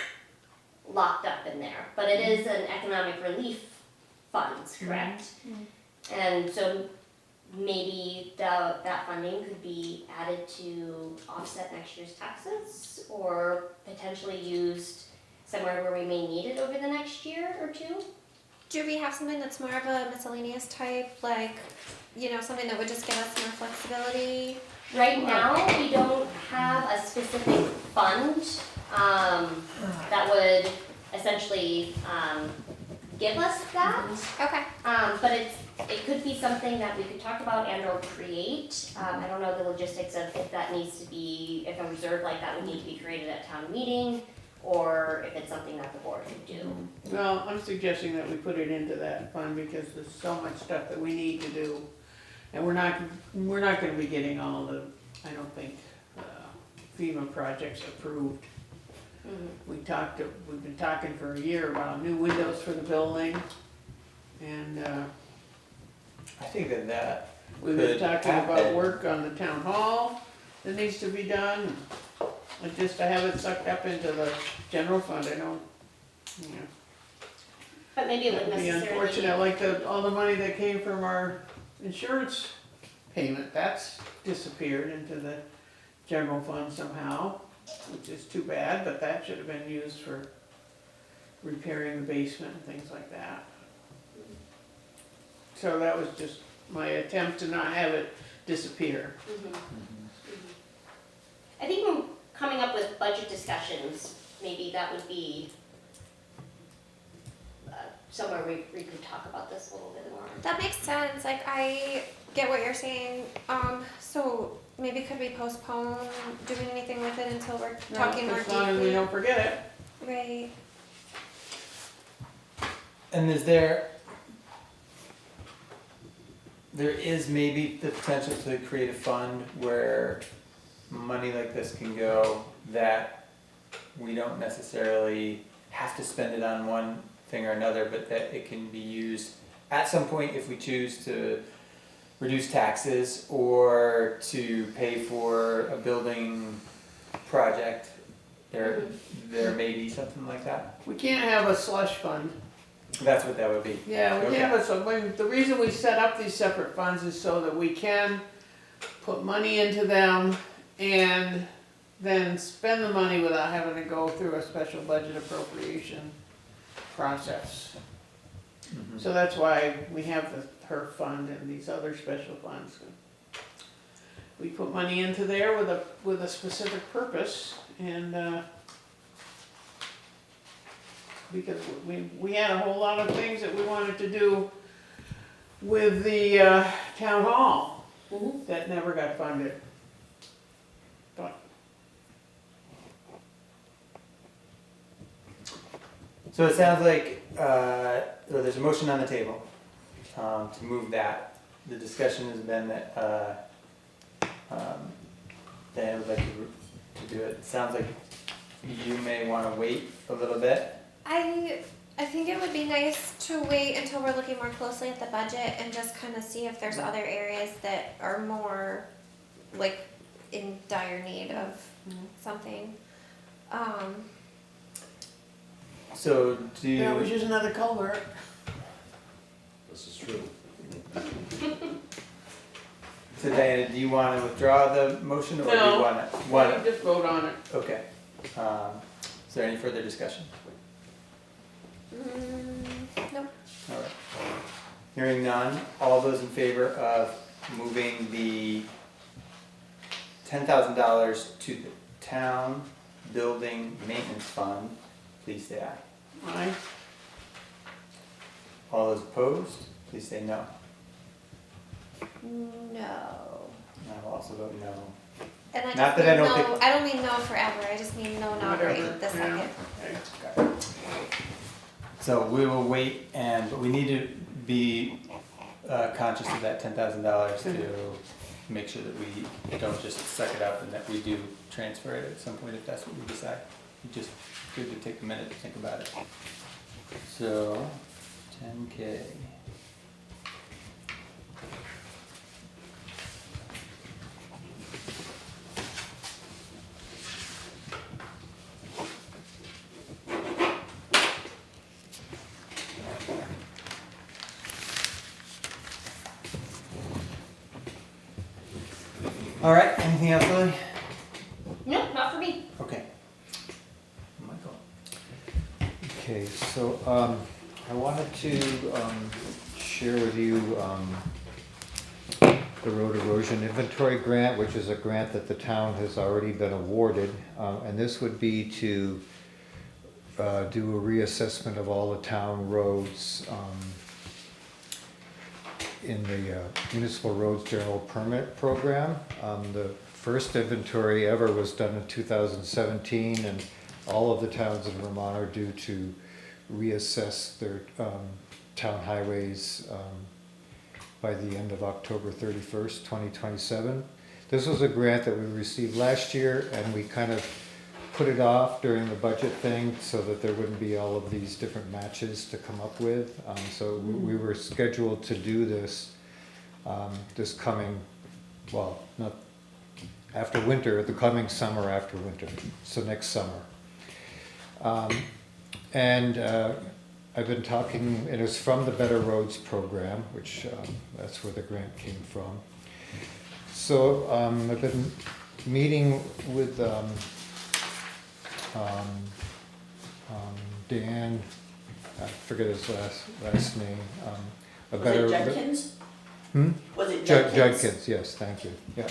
locked up in there. But it is an economic relief funds, correct? And so maybe that funding could be added to offset next year's taxes, or potentially used somewhere where we may need it over the next year or two. Do we have something that's more of a miscellaneous type, like, something that would just give us more flexibility? Right now, we don't have a specific fund that would essentially give us that. Okay. But it could be something that we could talk about and or create. I don't know the logistics of if that needs to be, if a reserve like that would need to be created at town meeting, or if it's something that the board could do. Well, I'm suggesting that we put it into that fund because there's so much stuff that we need to do. And we're not gonna be getting all the, I don't think, FEMA projects approved. Mhm. We we've been talking for a year about new windows for the building. And, I think that we've been Could talking about happen. work on the town hall that needs to be done. I have it sucked up into the general fund, I don't, you know. But maybe it That wouldn't would be necessarily. unfortunate, like all the money that came from our insurance payment, that's disappeared into the general fund somehow, which is too bad, but that should have been used for repairing the basement and things like that. So that was just my attempt to not have it disappear. Mhm. I think when coming up with budget discussions, maybe that would be somewhere we could talk about this a little bit more. That makes sense, like, I get what you're saying, so maybe could we postpone doing anything with it until we're talking more As long as we deeply? don't forget it. Right, And there is maybe the potential to create a fund where money like this can go that we don't necessarily have to spend it on one thing or another, but that it can be used at some point if we choose to reduce taxes or to pay for a building project. There may be something like that. We can't have a slush fund. That's what that would be. Yeah, we Okay. have it, so the reason we set up these separate funds is so that we can put money into them and then spend the money without having to go through a special budget appropriation process. Mhm. So that's why we have her fund and these other special funds. We put money into there with a specific purpose, and, because we had a whole lot of things that we wanted to do with the, town hall Mhm. that never got funded. But So it sounds like, well, there's a motion on the table, to move that. The discussion has been that, Dan would like to do it. It sounds like you may wanna wait a little bit. I think it would be nice to wait until we're looking more closely at the budget and just kind of see if there's other areas that are more, like, in dire need of something. So do that was you, just another culvert. This is true. so Diana, do you wanna withdraw the motion or do you No. wanna? Why don't you just vote on it? Okay. Is there any further discussion? No. All right. Hearing none, all those in favor of moving the $10,000 to the town building maintenance fund, please say aye. Aye. All those opposed, please say no. No. And I will also vote no. And I Not just that I mean don't no, think- I don't mean no forever, I just mean no, not right Whatever, this yeah. second. Okay. So we will wait but we need to be conscious of that $10,000 to make sure that we don't just suck it up and that we do transfer it at some point if that's what we decide. Just good to take a minute to think about it. So, 10K. All right, anything else, Lily? No, not for me. Okay. Michael. Okay, so I wanted to share with you the road erosion inventory grant, which is a grant that the town has already been awarded. And this would be to do a reassessment of all the town roads in the Municipal Roads General Permit Program. The first inventory ever was done in 2017, and all of the towns in Vermont are due to reassess their town highways by the end of October 31st, 2027. This was a grant that we received last year, and we kind of put it off during the budget thing so that there wouldn't be all of these different matches to come up with. So we were scheduled to do this, this coming, well, not after winter, the coming summer after winter, so next summer. And I've been talking, and it's from the Better Roads program, which that's where the grant came from. So I've been meeting with Dan, I forget his last name. Was it Judkins? Hmm? Was it Judkins? Judkins, yes, thank you, yeah.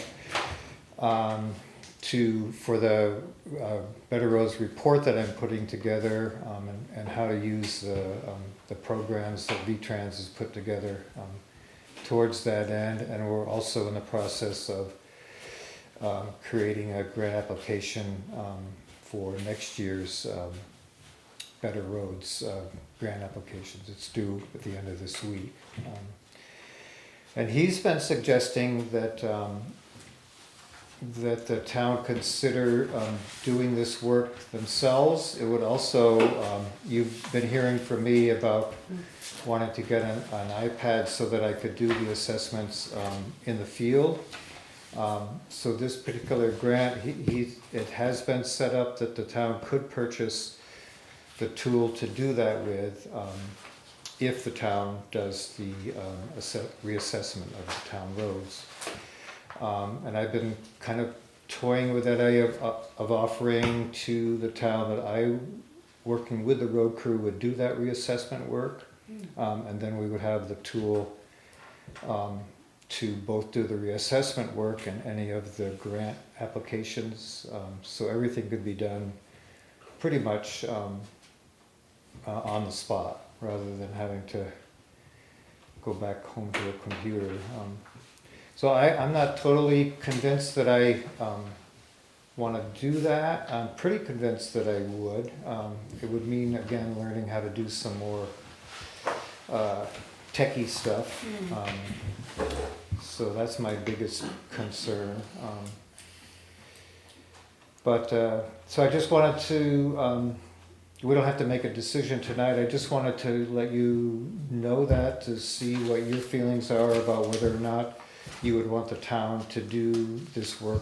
For the Better Roads report that I'm putting together, and how to use the programs that V-Trans has put together towards that end. And we're also in the process of creating a grant application for next year's Better Roads grant applications. It's due at the end of this week. And he's been suggesting that that the town consider doing this work themselves. It would also, you've been hearing from me about wanting to get an iPad so that I could do the assessments in the field. So this particular grant, it has been set up that the town could purchase the tool to do that with, if the town does the reassessment of the town roads. And I've been kind of toying with that idea of offering to the town that I, working with the road crew, would do that reassessment work. And then we would have the tool to both do the reassessment work and any of the grant applications. So everything could be done pretty much on the spot, rather than having to go back home to a computer. So I'm not totally convinced that I want to do that. I'm pretty convinced that I would. It would mean, again, learning how to do some more techie stuff. So that's my biggest concern. So I just wanted to, we don't have to make a decision tonight. I just wanted to let you know that, to see what your feelings are about whether or not you would want the town to do this work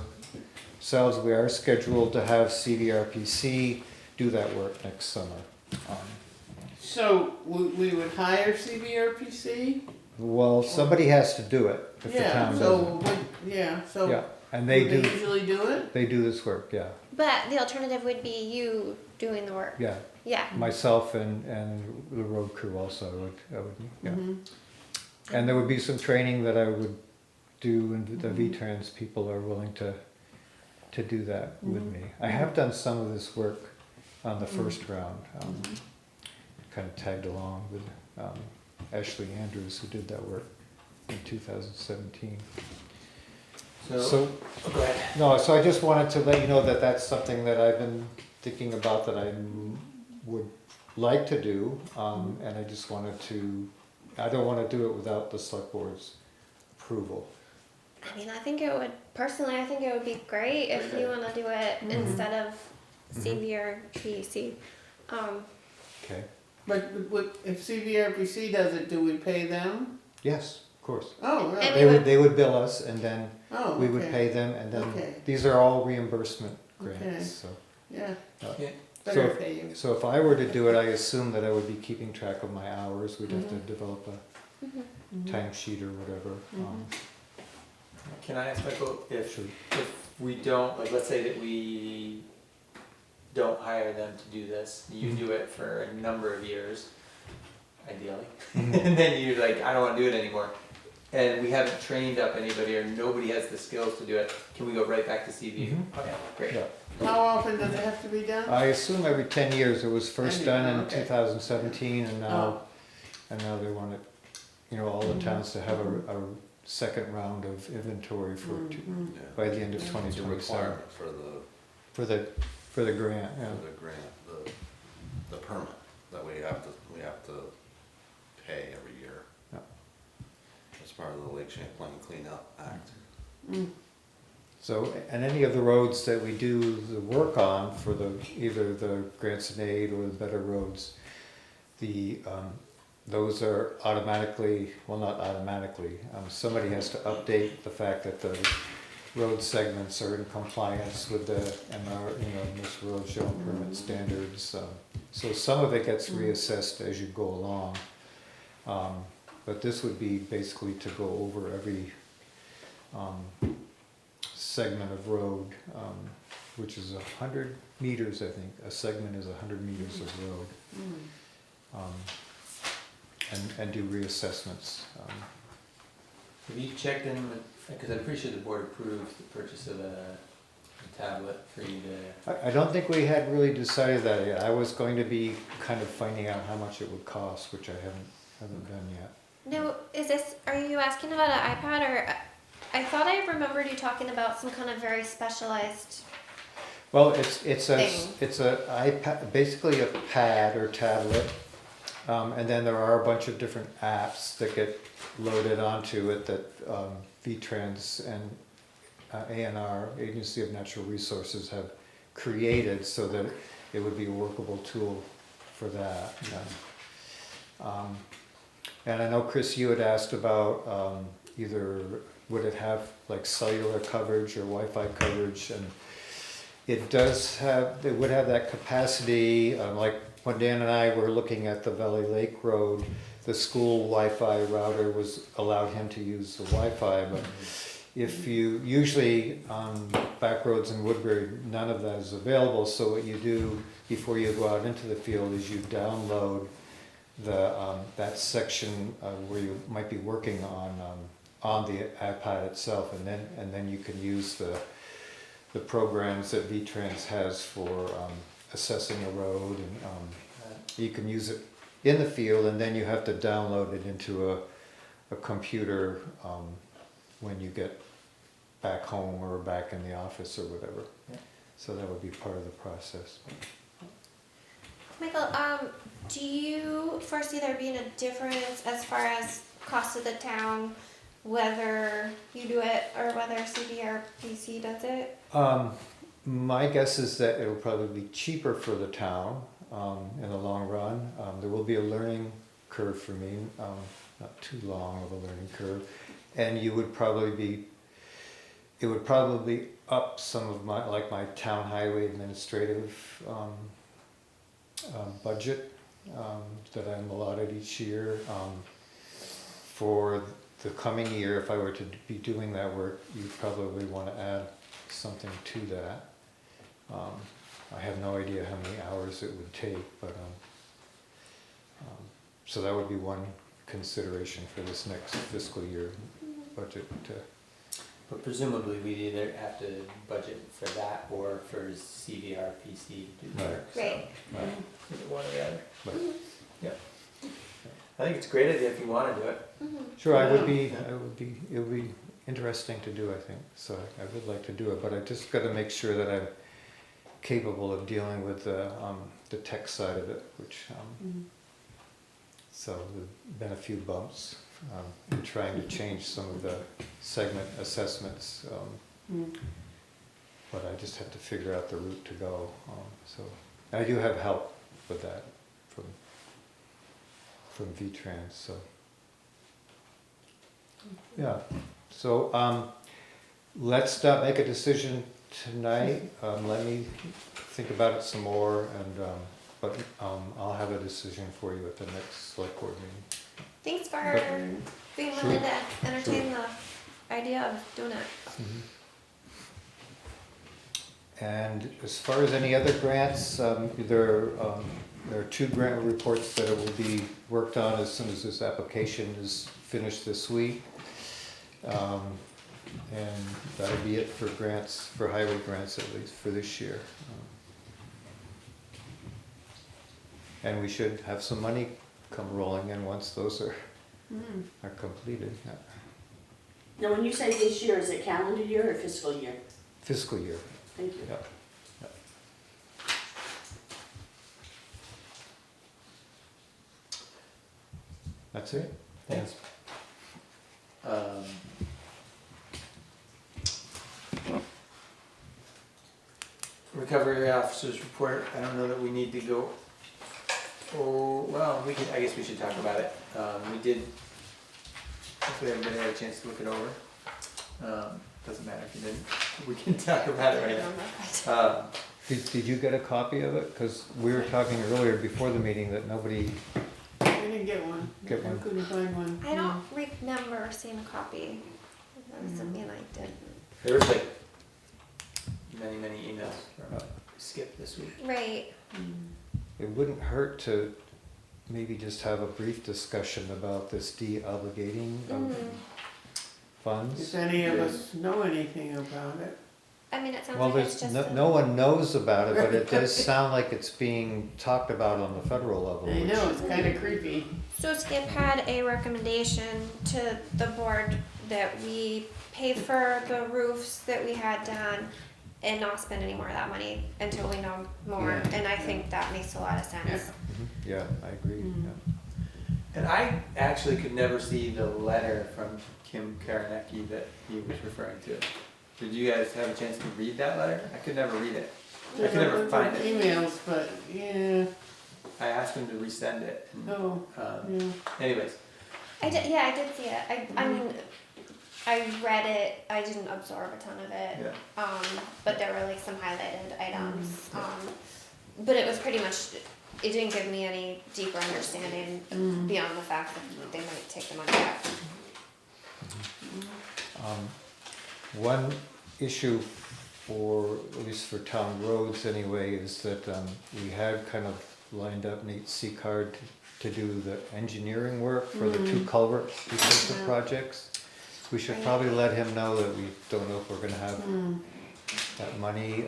themselves. We are scheduled to have CVRPC do that work next summer. So we would hire CVRPC? Well, somebody has to do it if the town doesn't. Yeah, And they would do. usually do it? They do this work, yeah. But the alternative would be you doing the work. Yeah, Yeah. myself and the road crew also, I would, yeah. Mhm. And there would be some training that I would do, and the V-Trans people are willing to do that with me. I have done some of this work on the first round, kind of tagged along with Ashley Andrews, who did that work in 2017. So, Go ahead. no, so I just wanted to let you know that that's something that I've been thinking about, that I would like to do, and I just wanted to, I don't want to do it without the select board's approval. I mean, I think it would, personally, I think it would be great if you want to do it instead of CV or PEC. Okay? But if CVRPC does it, do we pay them? Yes, of course. Oh, really? And They would bill us, and then Oh, we would okay. pay them, and then, Okay. these are all reimbursement Okay. grants, so. Yeah, Yeah. better So- pay you. So if I were to do it, I assume that I would be keeping track of my hours. We'd have to develop a timesheet or whatever. Can I ask Michael, if Sure. we don't, like, let's say that we don't hire them to do this, you do it for a number of years, ideally, and then you're like, I don't wanna do it anymore, and we haven't trained up anybody, or nobody has the skills to do it, can we go right back to CV? Okay, great. Yeah. How often does it have to be done? I assume every 10 years. It was first done in Okay. 2017, and now they want it, all the towns to have a second round of inventory for Yeah. by the end of It's a 2027 requirement for for the grant. Yeah. the grant, the permit that we have to pay every year. Yeah. As part of the Lake Champlain Cleanup Act. So, and any of the roads that we do the work on for either the grants and aid or the better roads, those are automatically, well, not automatically, somebody has to update the fact that the road segments are in compliance with the municipal road show permit standards. So some of it gets reassessed as you go along. But this would be basically to go over every segment of road, which is 100 meters, I think. A segment is 100 meters of road. And do reassessments. Have you checked in with, because I'm pretty sure the board approved the purchase of a tablet for you to. I don't think we had really decided that yet. I was going to be kind of finding out how much it would cost, which I haven't done yet. No, are you asking about an iPad or, I thought I remembered you talking about some kind of very specialized. Well, it's a Thing. iPad, basically a pad or tablet, and then there are a bunch of different apps that get loaded onto it that VTrans and ANR, Agency of Natural Resources, have created so that it would be a workable tool for that. And I know, Chris, you had asked about either would it have like cellular coverage or Wi-Fi coverage, and it would have that capacity. Like when Dan and I were looking at the Valley Lake Road, the school Wi-Fi router allowed him to use the Wi-Fi, but if you, usually on back roads in Woodbury, none of that is available, so what you do before you go out into the field is you download that section where you might be working on the iPad itself, and then you can use the programs that VTrans has for assessing a road, and you can use it in the field, and then you have to download it into a computer when you get back home or back in the office or whatever. Yeah. So that would be part of the process. Michael, do you foresee there being a difference as far as cost to the town, whether you do it or whether CVRPC does it? My guess is that it'll probably be cheaper for the town in the long run. There will be a learning curve for me, not too long of a learning curve, and it would probably up some of my town highway administrative budget that I'm allotted each year. For the coming year, if I were to be doing that work, you'd probably want to add something to that. I have no idea how many hours it would take, but so that would be one consideration for this next fiscal year budget. But presumably we'd either have to budget for that or for CVRPC to do the work. So, Right. either one or the other. But Yeah. I think it's a great idea if you want to do it. sure, Yeah. it would be interesting to do, I think. So I would like to do it, but I just got to make sure that I'm capable of dealing with the tech side of it, which so there've been a few bumps in trying to change some of the segment assessments, but I just have to figure out the route to go. So I do have help with that from VTrans. So yeah, so let's not make a decision tonight. Let me think about it some more, and but I'll have a decision for you at the next select board meeting. Thanks for But- being Sure. willing to entertain the idea of doing it. And as far as any other grants, there are 2 grant reports that will be worked on as soon as this application is finished this week. And that'll be it for grants, for highway grants at least for this year. And we should have some money come rolling in once those are completed. Yeah. Now, when you say this year, is it calendar year or fiscal year? Fiscal year. Thank you. Yeah. That's it? Thanks. recovery officer's report, I don't know that we need to go, well, I guess we should talk about it. We did, hopefully everybody had a chance to look it over. Doesn't matter if you didn't, we can talk about it right now. Did you get a copy of it? Because we were talking earlier before the meeting that nobody, I didn't get one. Get one. I couldn't find one. I don't remember seeing a copy. That was something I did. There was like many emails from Skip this week. Right. it wouldn't hurt to maybe just have a brief discussion about this de-obligating of funds. If any of us know anything about it. I mean, it sounds Well, like it's there's, just. no one knows about it, but it does sound like it's being talked about on the federal level. I which- know, it's kinda creepy. So Skip had a recommendation to the board that we pay for the roofs that we had done and not spend any more of that money until we know more, Yeah. and I think that makes a lot of sense. Mhm. Yeah, I agree, yeah. And I actually could never see the letter from Kim Karanecki that he was referring to. Did you guys have a chance to read that letter? I could never read it. I could never find it. Emails, but, yeah, I asked him to resend it. And, no, yeah. anyways, I did see it. I mean, I read it, I didn't absorb a ton of it. yeah. But there were like some highlighted items. But it was pretty much, it didn't give me any deeper understanding beyond the fact that they might take the money back. One issue for, at least for town roads anyway, is that we had kind of lined up Nate Seacard to do the engineering work for the two culvert replacement projects. We should probably let him know that we don't know if we're gonna have that money.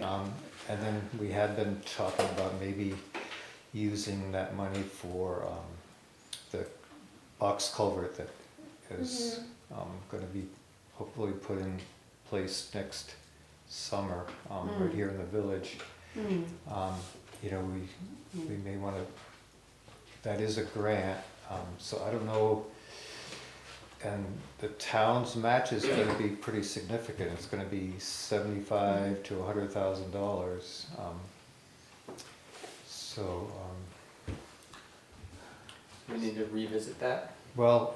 And then we had been talking about maybe using that money for the box culvert that is gonna be hopefully put in place next summer, right here in the village. You know, we may wanna, that is a grant, so I don't know, and the town's match is gonna be pretty significant, it's gonna be $75,000 to $100,000. So, We need to revisit that. well,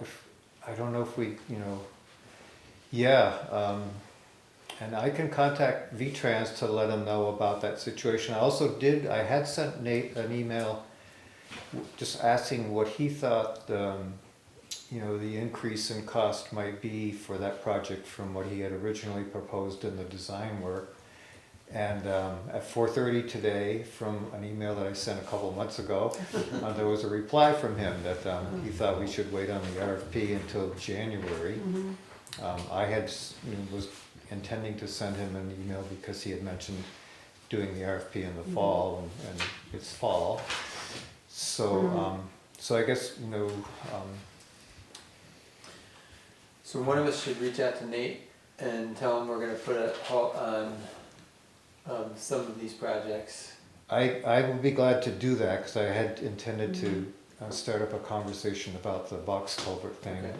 I don't know if we, you know, yeah, and I can contact V-Trans to let them know about that situation. I had sent Nate an email just asking what he thought, you know, the increase in cost might be for that project from what he had originally proposed in the design work. And at 4:30 today, from an email that I sent a couple of months ago, there was a reply from him that he thought we should wait on the RFP until January. I was intending to send him an email because he had mentioned doing the RFP in the fall, and it's fall. So, so I guess, you know, So one of us should reach out to Nate and tell him we're gonna put a halt on some of these projects. I would be glad to do that, because I had intended to start up a conversation about the box culvert thing. Okay.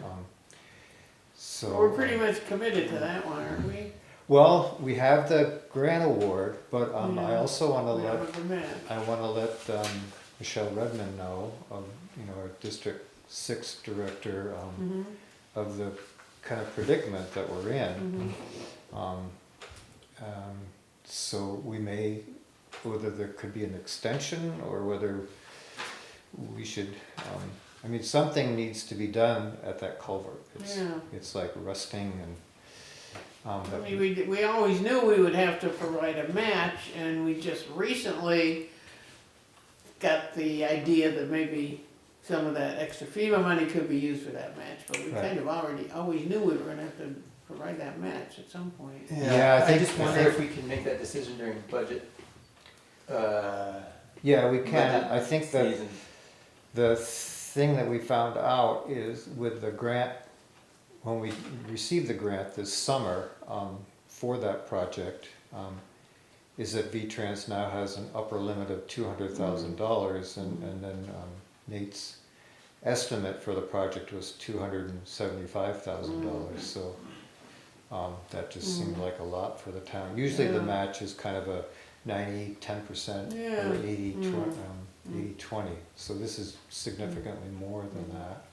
So We're pretty much committed to that one, aren't we? well, we have the grant award, but I Yeah. also want to We let have a permit. Michelle Redmond know, of, you know, our District 6 director, of the kind of predicament that we're in. So we may, whether there could be an extension or whether we should, I mean, something needs to be done at that culvert. Yeah. It's like rusting and, I mean, we always knew we would have to provide a match, and we just recently got the idea that maybe some of that extra FEMA money could be used for that match, but we Right. kind of always knew we were gonna have to provide that match at some point. Yeah, I think- just wonder if we can make that decision during budget. yeah, we can. budget I think that season. the thing that we found out is with the grant, when we received the grant this summer for that project, is that V-Trans now has an upper limit of $200,000, and then Nate's estimate for the project was $275,000. So that just seemed like a lot for the town. Usually the Yeah. match is kind of a 90, 10%, Yeah. or 80, Mm. 80, 20. So this is significantly more than that.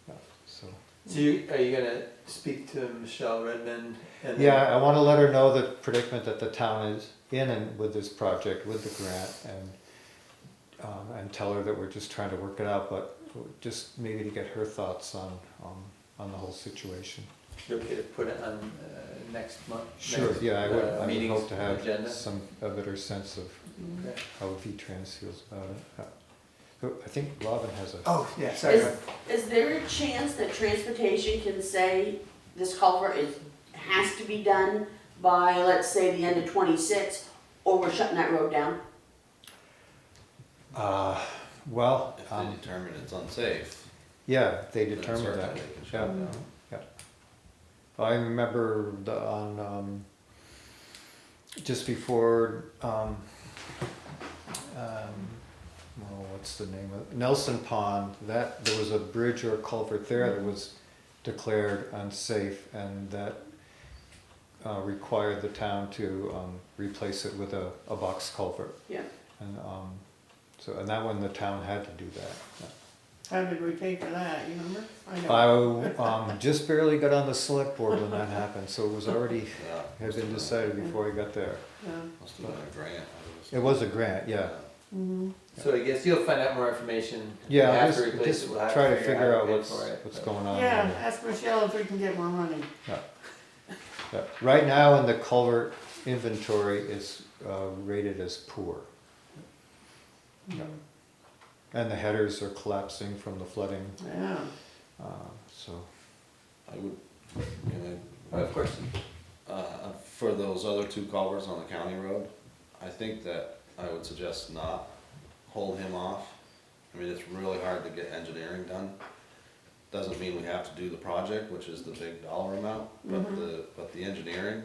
Yeah, so. So are you gonna speak to Michelle Redmond? And then- Yeah, I want to let her know the predicament that the town is in and with this project, with the grant, and tell her that we're just trying to work it out, but just maybe to get her thoughts on the whole situation. You're okay to put it on next month? Sure, next, yeah, I would meeting's hope to have agenda? a better sense of Okay. how V-Trans feels about it. So I think Robin has a. Oh, yeah, sorry. Is there a chance that transportation can say this culvert has to be done by, let's say, the end of 26, or we're shutting that road down? Well, If they determine it's unsafe, yeah, they then determined that. certainly they can shut it down. I remember on just before what's the name of it? Nelson Pond, that there was a bridge or a culvert there that was declared unsafe, and that required the town to replace it with a box culvert. Yeah. And and that one the town had to do that. How did we pay for that, you remember? I don't. I just barely got on the select board when that happened, so it was already Yeah. had been decided before I got there. Yeah. Must have been a grant. It was a grant, yeah. Mhm. So I guess you'll find out more information. Yeah, We I'll have to just, replace just it, we'll have try to out figure how out to pay what's for it, what's but- going on. Yeah, there. ask Michelle if we can get more money. Yeah. Right now in the culvert inventory, it's rated as poor. Yeah. And the headers are collapsing from the flooding, Yeah. so. I would, can Oh, of course. for those other two culverts on the county road, I think that I would suggest not hold him off. I mean, it's really hard to get engineering done. Doesn't mean we have to do the project, which is the big dollar amount, but the engineering,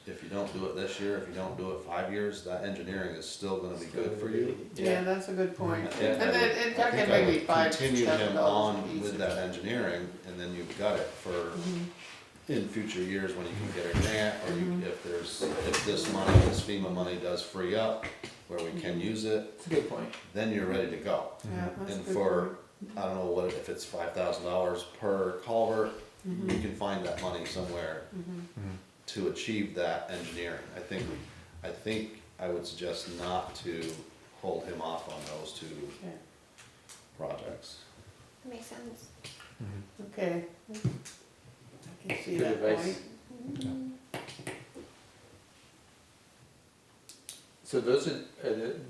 if you don't do it this year, if you don't do it 5 years, that engineering is still gonna be good for you. Yeah, that's a good point. I think And I then would- it I took think it I maybe would $5,000 continue him on a piece with or that something. engineering, and then you've got it for in future years when you can get a grant, or if this money, this FEMA money does free up, where we can use it, It's a good point. then you're ready to go. Yeah, that's a And good for, point. I don't know what, if it's $5,000 per culvert, you can find that money somewhere to achieve that engineering. I think I would suggest not to hold him off on those two Okay. projects. Makes sense. Okay. I can see Good that advice. point. So those are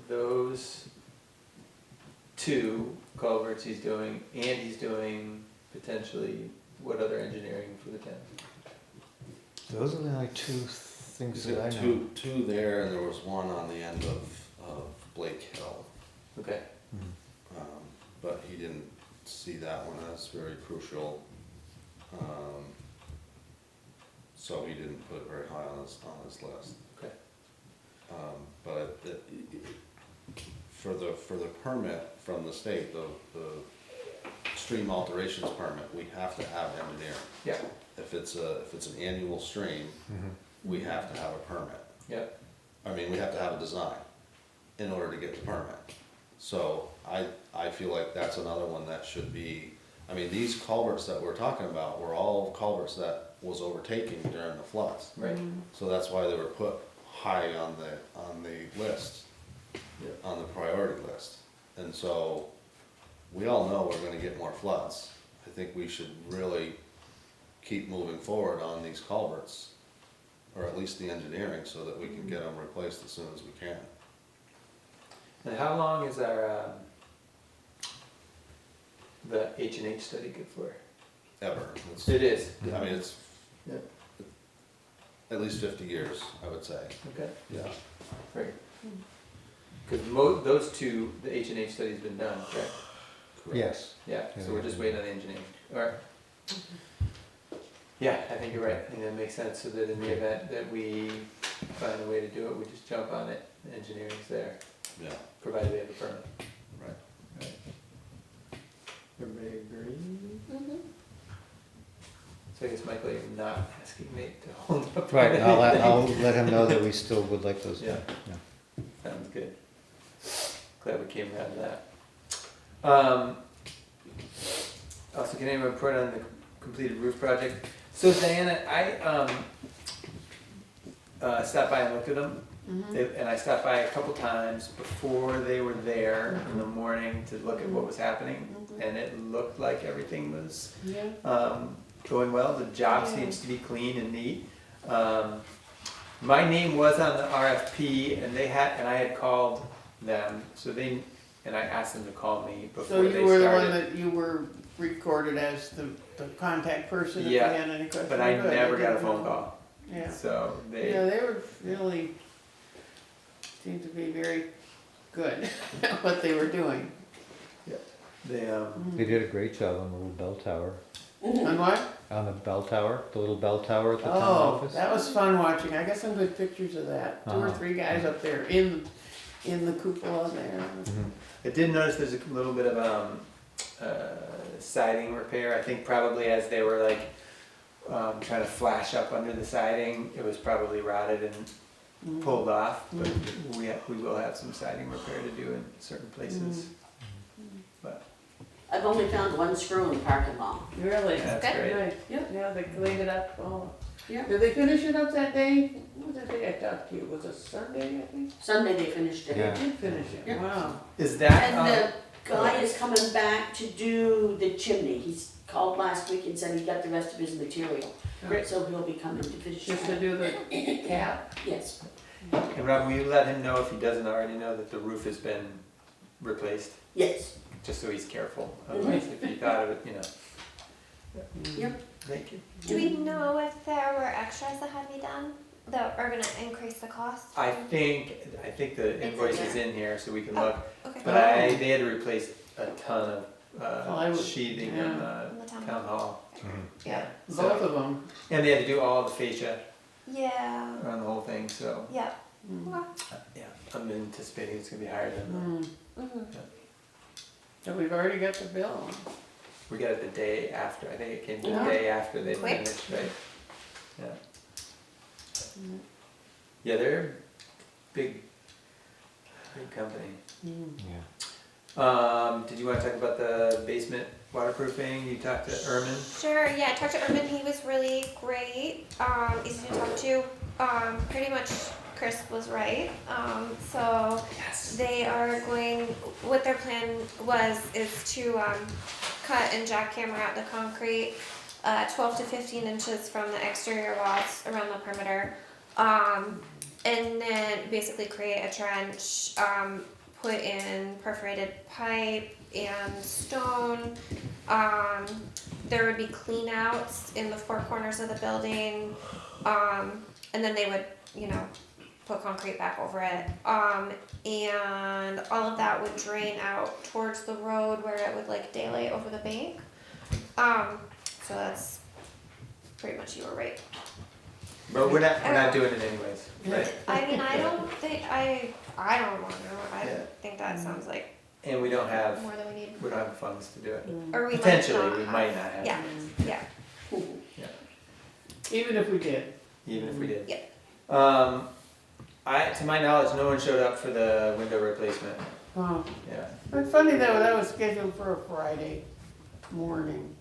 those two culverts he's doing, and he's doing potentially what other engineering for the town? Those are the only two things He's that I got know. two there, and there was one on the end of Blake Hill. Okay. But he didn't see that one as very crucial. So he didn't put it very high on his list. Okay. But for the permit from the state, the stream alterations permit, we have to have engineering. Yeah. If it's an annual stream, we have to have a permit. Yeah. I mean, we have to have a design in order to get the permit. So I feel like that's another one that should be, I mean, these culverts that we're talking about were all culverts that was overtaken during the floods. Right. So that's why they were put high on the list, on the priority list. And so, we all know we're gonna get more floods. I think we should really keep moving forward on these culverts, or at least the engineering, so that we can get them replaced as soon as we can. And how long is our the H&H study good for? Ever. It's- It is. I mean, it's Yeah. at least 50 years, I would say. Okay. Yeah. Great. Because those two, the H&H study's been done, correct? Yes. Yeah. So we're just waiting on the engineering. All right. Yeah, I think you're right. I think that makes sense. So that in the event that we find a way to do it, we just jump on it. The engineering's there, Yeah, provided we have a permit. right. Everybody agree? Mm-hmm. So I guess Michael, you can not asking Nate to hold up. Right, and I'll let him know that we still would like those. Yeah. Yeah. Sounds good. Glad we came around to that. Also, can anyone report on the completed roof project? So Diana, I stopped by and looked at them. And I stopped by a couple times before they were there in the morning to look at what was happening. And it looked like everything was Yeah. going well. The job seems to be clean and neat. My name was on the RFP, and I had called them, and I asked them to call me So before they started. you were the one that you were recorded as the contact person if you Yeah, had any questions? But I Good, never got a didn't phone know. call, Yeah. so Yeah, they were really, seemed to be very good at what they were doing. they They did a great job on the little bell tower. On what? On the bell tower, the little bell tower at the town Oh, office. that was fun watching. I got some good pictures of that. 2 or Uh-huh. 3 guys up there in the cupola there. Mhm. I did notice there's a little bit of siding repair. I think probably as they were like trying to flash up under the siding, it was probably rotted and pulled off. But we will have some siding repair to do in certain places. But I've only found one screw in the parking lot. Really? that's Good. great. Nice. Yep. Yeah, they cleaned it up. Oh. Yeah. Did they finish it up that day? What was that day I talked to you? Was it Sunday, I think? Sunday they finished it. Yeah. They did finish it. Yeah. Wow. Is that And the guy is coming back to do the chimney. He's called last week and said he got the rest of his material. Great. So he'll be coming to finish Just to it. do the cap? Yes. And Rob, will you let him know if he doesn't already know that the roof has been replaced? Yes. Just so he's careful. Otherwise, if he thought of it, Yep. Thank you. Do we know if there were extras that had to be done that are gonna increase the cost? I think the invoice is in here, so we can look. Okay. But they had to replace a ton of Plywood, sheathing in yeah. the In the town town hall. Yeah. Both of them. And they had to do all the fascia Yeah. around the whole thing, so Yeah. Mm. Okay. yeah, I'm anticipating it's gonna be higher than Mm. Mhm. So we've already got the bill. we got it the day after. I think it came the Yeah. day after they Quick. finished, right? Yeah. Mm. Yeah, they're a big company. Mm. Yeah. Did you want to talk about the basement waterproofing? You talked to Ermin? Sure, yeah, I talked to Urban, he was really great, easy to talk to, pretty much Chris was right, so Yes. they are going, what their plan is to, cut and jackhammer out the concrete, 12 to 15 inches from the exterior walls around the perimeter, and then basically create a trench, put in perforated pipe and stone. There would be clean outs in the 4 corners of the building, and then they would, put concrete back over it. And all of that would drain out towards the road where it would like daylight over the bank. So that's pretty much, you were right. But we're not doing it anyways, right? I mean, I don't think, I don't wanna, I Yeah. think that sounds like And we don't have more than we need. the funds to do it. Or we might Potentially, not we have. might not have. Yeah, yeah. Even if we did. Even if we did. Yeah. To my knowledge, no one showed up for the window replacement. Oh. Yeah, But funny though, that was scheduled for a Friday morning.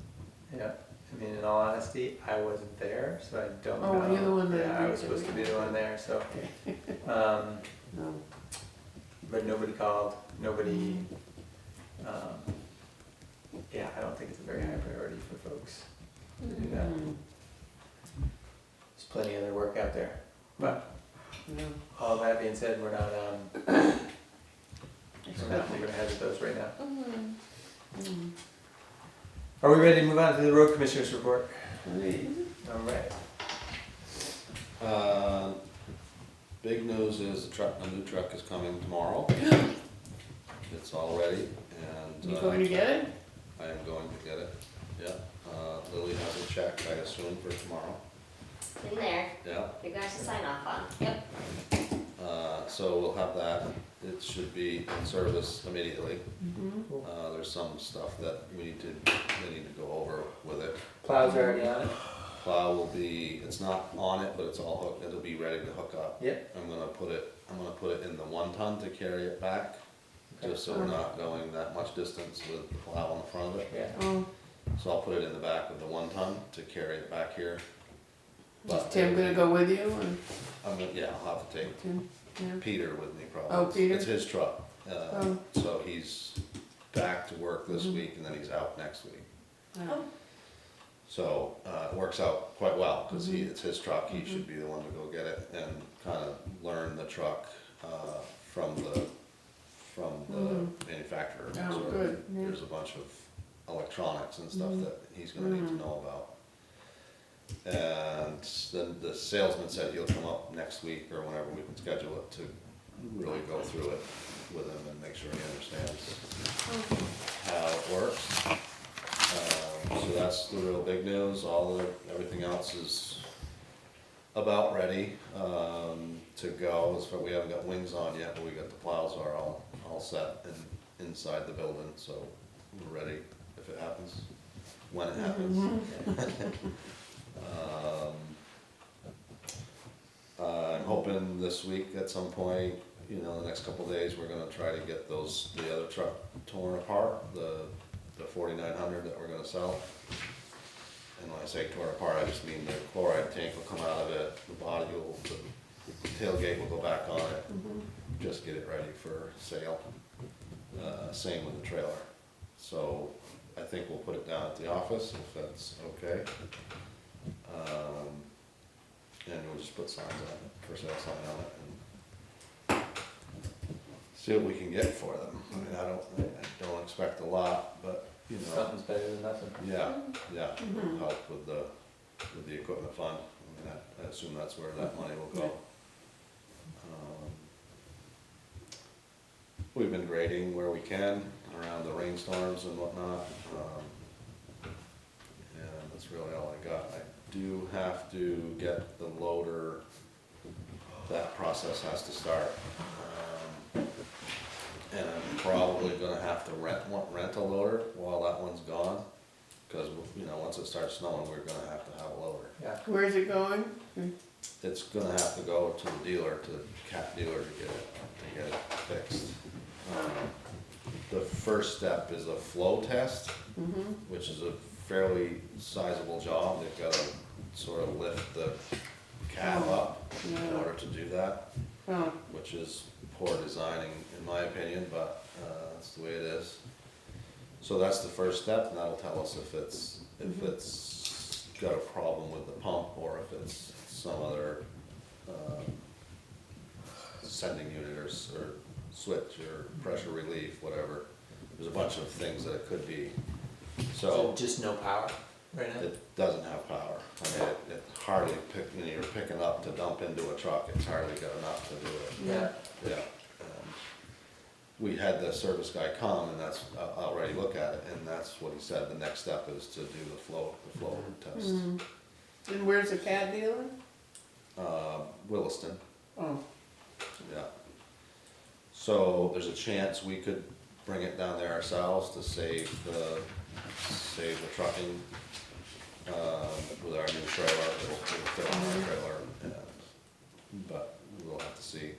yeah. I mean, in all honesty, I wasn't there, so I don't know. Oh, were you the one that Yeah, I made was the supposed to be the one there, so. No. But nobody called, nobody, yeah, I don't think it's a very high priority for folks to do that. Mm. There's plenty of other work out there. But No. all that being said, we're not moving ahead with those right now. Mhm. Mm. Are we ready to move on to the road commissioner's report? Right. All right. Big news is a new truck is coming tomorrow. It's all ready and. You going to get it? I am going to get it, yeah. Lily has a check, I assume, for tomorrow, In there, yeah. you guys to sign off on. Yep. So we'll have that, it should be in service immediately. Mm-hmm. There's some stuff that we need to go over with it. Plows are already on it? plow will be, it's not on it, but it's all hooked, it'll be ready to hook up. Yep. I'm gonna put it in the 1 ton to carry it back, just so we're not going that much distance with the plow on the front of it. Yeah. Oh, So I'll put it in the back of the 1 ton to carry it back here. is Tim gonna go with you and Yeah, I'll have to take Tim, yeah? Peter with me probably. Oh, Peter? It's his truck, Oh. so he's back to work this Mhm. week and then he's out next week. Oh, So, it works out quite well, cause Mhm. it's his truck, he should be the one to go get it and kinda learn the truck, from the Mhm. manufacturer. Oh, So good, yeah. There's a bunch of electronics and stuff Mhm. that he's gonna need to Mhm. know about. And then the salesman said he'll come up next week or whenever we can schedule it to really go through it with him and make sure he understands how it works. So that's the real big news, everything else is about ready, to go, as far, we haven't got wings on yet, but we got the plows are all set and inside the building, so we're ready if it happens, when it happens. I'm hoping this week at some point, the next couple of days, we're gonna try to get the other truck torn apart, the 4900 that we're gonna sell. And when I say torn apart, I just mean the chloride tank will come out of it, the tailgate will go back on it, just get it ready for sale. Same with the trailer. So I think we'll put it down at the office if that's okay. And we'll just put signs on it, for sale sign on it, and see what we can get for them. I mean, I don't expect a lot, but, Something's better than nothing. yeah, Mhm. it'll help with the equipment fund. I mean, I assume that's where that money will go. We've been grading where we can around the rainstorms and whatnot. And that's really all I got. I do have to get the loader, that process has to start. And I'm probably gonna have to rent a loader while that one's gone. Cause, once it starts snowing, we're gonna have to have a loader. Yeah. where's it going? It's gonna have to go to the dealer, to the cat dealer to get it fixed. The first step is a flow test, Mm-hmm, which is a fairly sizable job. They've gotta sort of lift the cab up in yeah, order to do that, oh, which is poor designing in my opinion, but, that's the way it is. So that's the first step, and that'll tell us if it's got a problem with the pump or if it's some other, sending unit or switch or pressure relief, whatever. There's a bunch of things that it could be. So Just no power right now? it doesn't have power. I mean, it hardly you're picking up to dump into a truck, it's hardly got enough to do it. Yeah. Yeah. We had the service guy come and that's, already look at it, and that's what he said, the next step is to do the flow test. mm. And where's the cat dealer? Williston, Oh, yeah. So there's a chance we could bring it down there ourselves to save the trucking, with our new trailer, it'll fit on our trailer, but we'll have to see.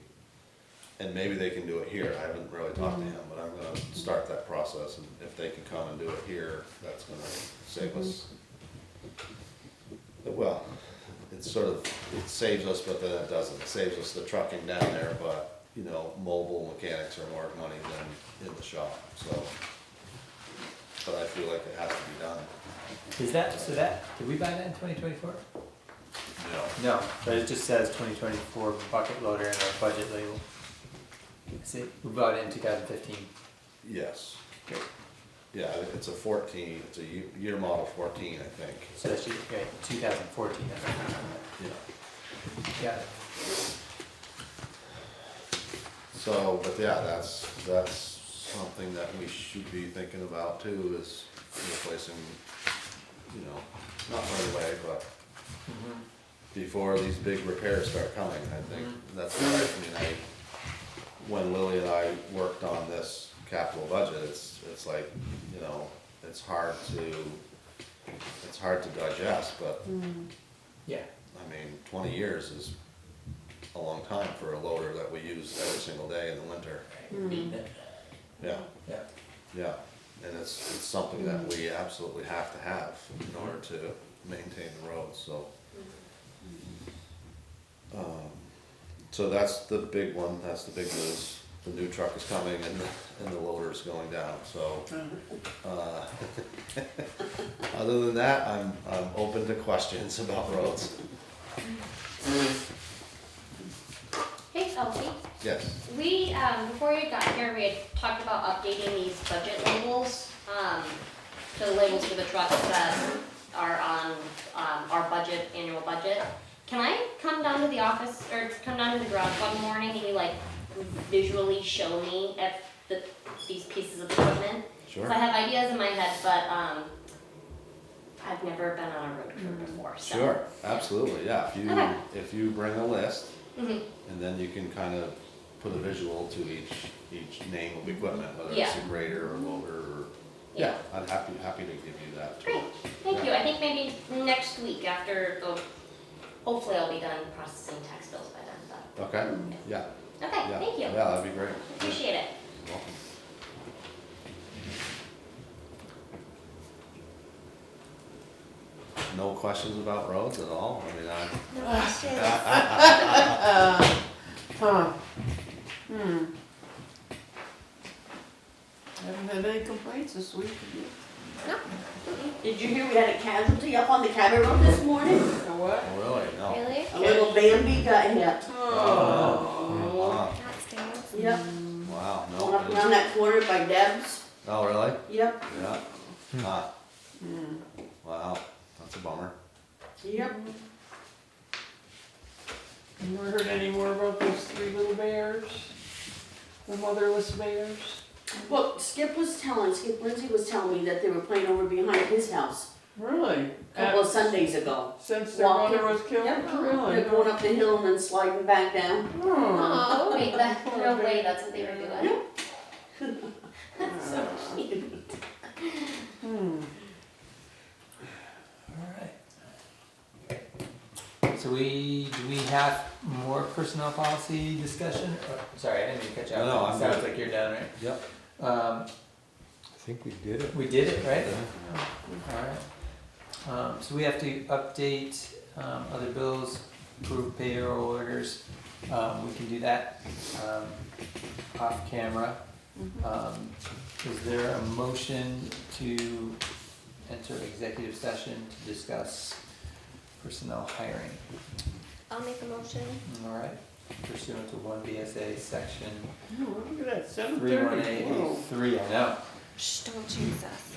And maybe they can do it here, I haven't really talked to him, but I'm gonna start that process, and if they can come and do it here, that's gonna save us. Well, it's sort of, it saves us, but then it doesn't, it saves us the trucking down there, but, mobile mechanics are more money than in the shop, so. But I feel like it has to be done. Is did we buy that in 2024? No. No, but it just says 2024 bucket loader in our budget label. See, we bought it in 2015. Yes. Great. Yeah, it's a 14, it's a year model 14, I think. So that's 2014. Yeah. Got it. So, but yeah, that's something that we should be thinking about too, is replacing, not right away, but Mhm. before these big repairs start coming, I think. That's why, when Lily and I worked on this capital budget, it's like, it's it's hard to digest, but, Yeah. I mean, 20 years is a long time for a loader that we use every single day in the winter. Yeah, Yeah. yeah, and it's something that we absolutely have to have in order to maintain the roads, so. So that's the big one, that's the big news. The new truck is coming and the loader's going down, so. Other than that, I'm open to questions about roads. Hey, Elsie, Yes, we, before you got here, we had talked about updating these budget labels. The labels for the trucks that are on, our budget, annual budget. Can I come down to the office, or come down to the garage one morning and you like visually show me these pieces of equipment? sure. Cause I have ideas in my head, but, I've never been on a road crew before, so. Sure, absolutely, yeah, Okay. if you bring a list, Mhm. and then you can kind of put a visual to each name of equipment, whether it's Yeah. a grader or loader or, Yeah. yeah, I'm happy to give you that too. Great, thank you. I think maybe next week after hopefully I'll be done processing tax bills by then, Okay, yeah, but, okay, yeah. thank you. Yeah, that'd be great. Appreciate it. You're welcome. No questions about roads at all? I mean, No questions. Huh. Haven't had any complaints this week. Did you hear we had a casualty up on the Cabot Road this morning? A what? oh, really, no. Really? A little Bambi got hit. Oh. That stinks. Yep, Wow, going up no. around that corner by Deb's. Oh, really? Yep, Yeah. Ah, wow, that's a bummer. yep. You never heard any more about those 3 little bears? The motherless bears? Well, Skip Lindsay was telling me that they were playing over behind his house Really? a couple of Sundays ago. Since their walking. mother was killed? Yep. Really? They're going up the hill and then sliding back down. Oh. Oh, wait, no way, that's what they were doing. That's so cute. Alright. So do we have more personnel policy discussion? Oh, sorry, I didn't mean to catch you No, up. I'm Sounds good. like you're done, right? Yep. I think we did it. We did it, right? Yeah. Alright. So we have to update, other bills, approve payroll orders. We can do that, off camera. Is there a motion to enter executive session to discuss personnel hiring? I'll make a motion. Alright, pursuant to 1 BSA section Oh, look at that, 7:30. 3183, I know. Shh, don't jinx us.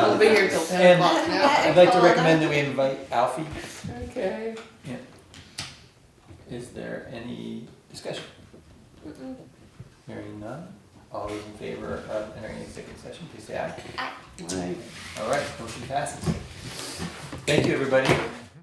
We'll be here till 10 And o'clock now. I'd like to recommend that we invite Alfie. Okay. Is there any discussion? Mm-mm. Hearing none, all those in favor of entering executive session, please say aye. Right. Alright, motion passes. Thank you, everybody.